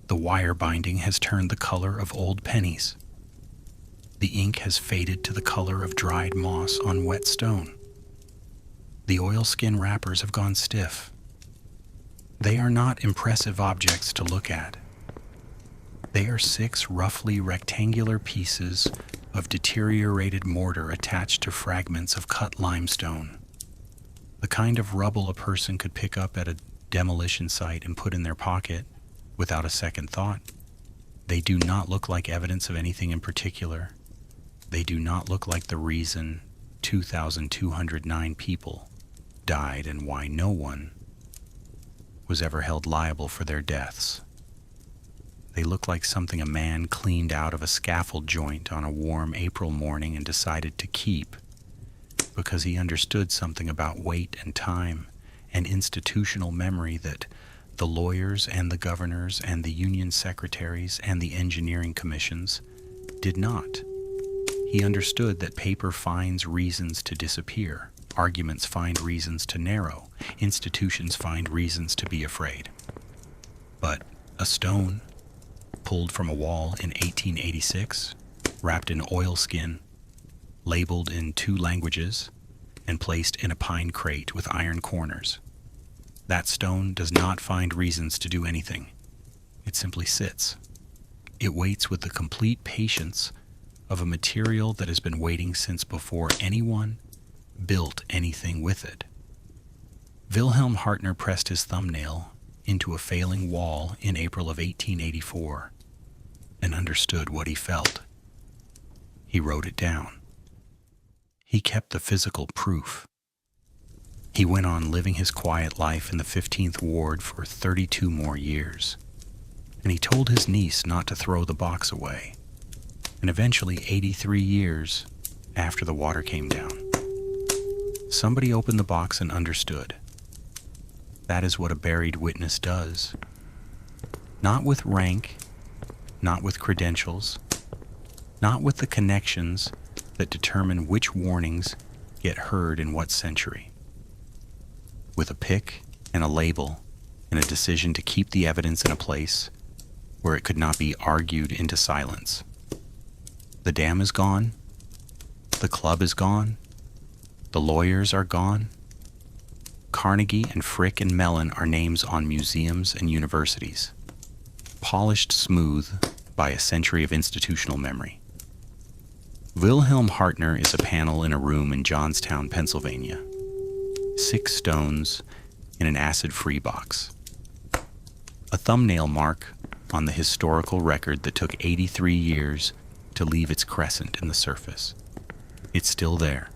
The wire binding has turned the color of old pennies. The ink has faded to the color of dried moss on wet stone. The oilskin wrappers have gone stiff. They are not impressive objects to look at. They are 6 roughly rectangular pieces of deteriorated mortar attached to fragments of cut limestone, the kind of rubble a person could pick up at a demolition site and put in their pocket without a second thought. They do not look like evidence of anything in particular. They do not look like the reason 2,209 people died and why no one was ever held liable for their deaths. They look like something a man cleaned out of a scaffold joint on a warm April morning and decided to keep because he understood something about weight and time and institutional memory that the lawyers and the governors and the union secretaries and the engineering commissions did not. He understood that paper finds reasons to disappear, arguments find reasons to narrow, institutions find reasons to be afraid. But a stone pulled from a wall in 1886, wrapped in oilskin, labeled in 2 languages, and placed in a pine crate with iron corners. That stone does not find reasons to do anything. It simply sits. It waits with the complete patience of a material that has been waiting since before anyone built anything with it. Wilhelm Hartner pressed his thumbnail into a failing wall in April of 1884 and understood what he felt. He wrote it down. He kept the physical proof. He went on living his quiet life in the 15th Ward for 32 more years, and he told his niece not to throw the box away. And eventually, 83 years after the water came down, somebody opened the box and understood. That is what a buried witness does. Not with rank, not with credentials, not with the connections that determine which warnings get heard in what century. With a pick and a label and a decision to keep the evidence in a place where it could not be argued into silence. The dam is gone. The club is gone. The lawyers are gone. Carnegie and Frick and Mellon are names on museums and universities, polished smooth by a century of institutional memory. Wilhelm Hartner is a panel in a room in Johnstown, Pennsylvania. 6 stones in an acid-free box. A thumbnail mark on the historical record that took 83 years to leave its crescent in the surface. It's still there.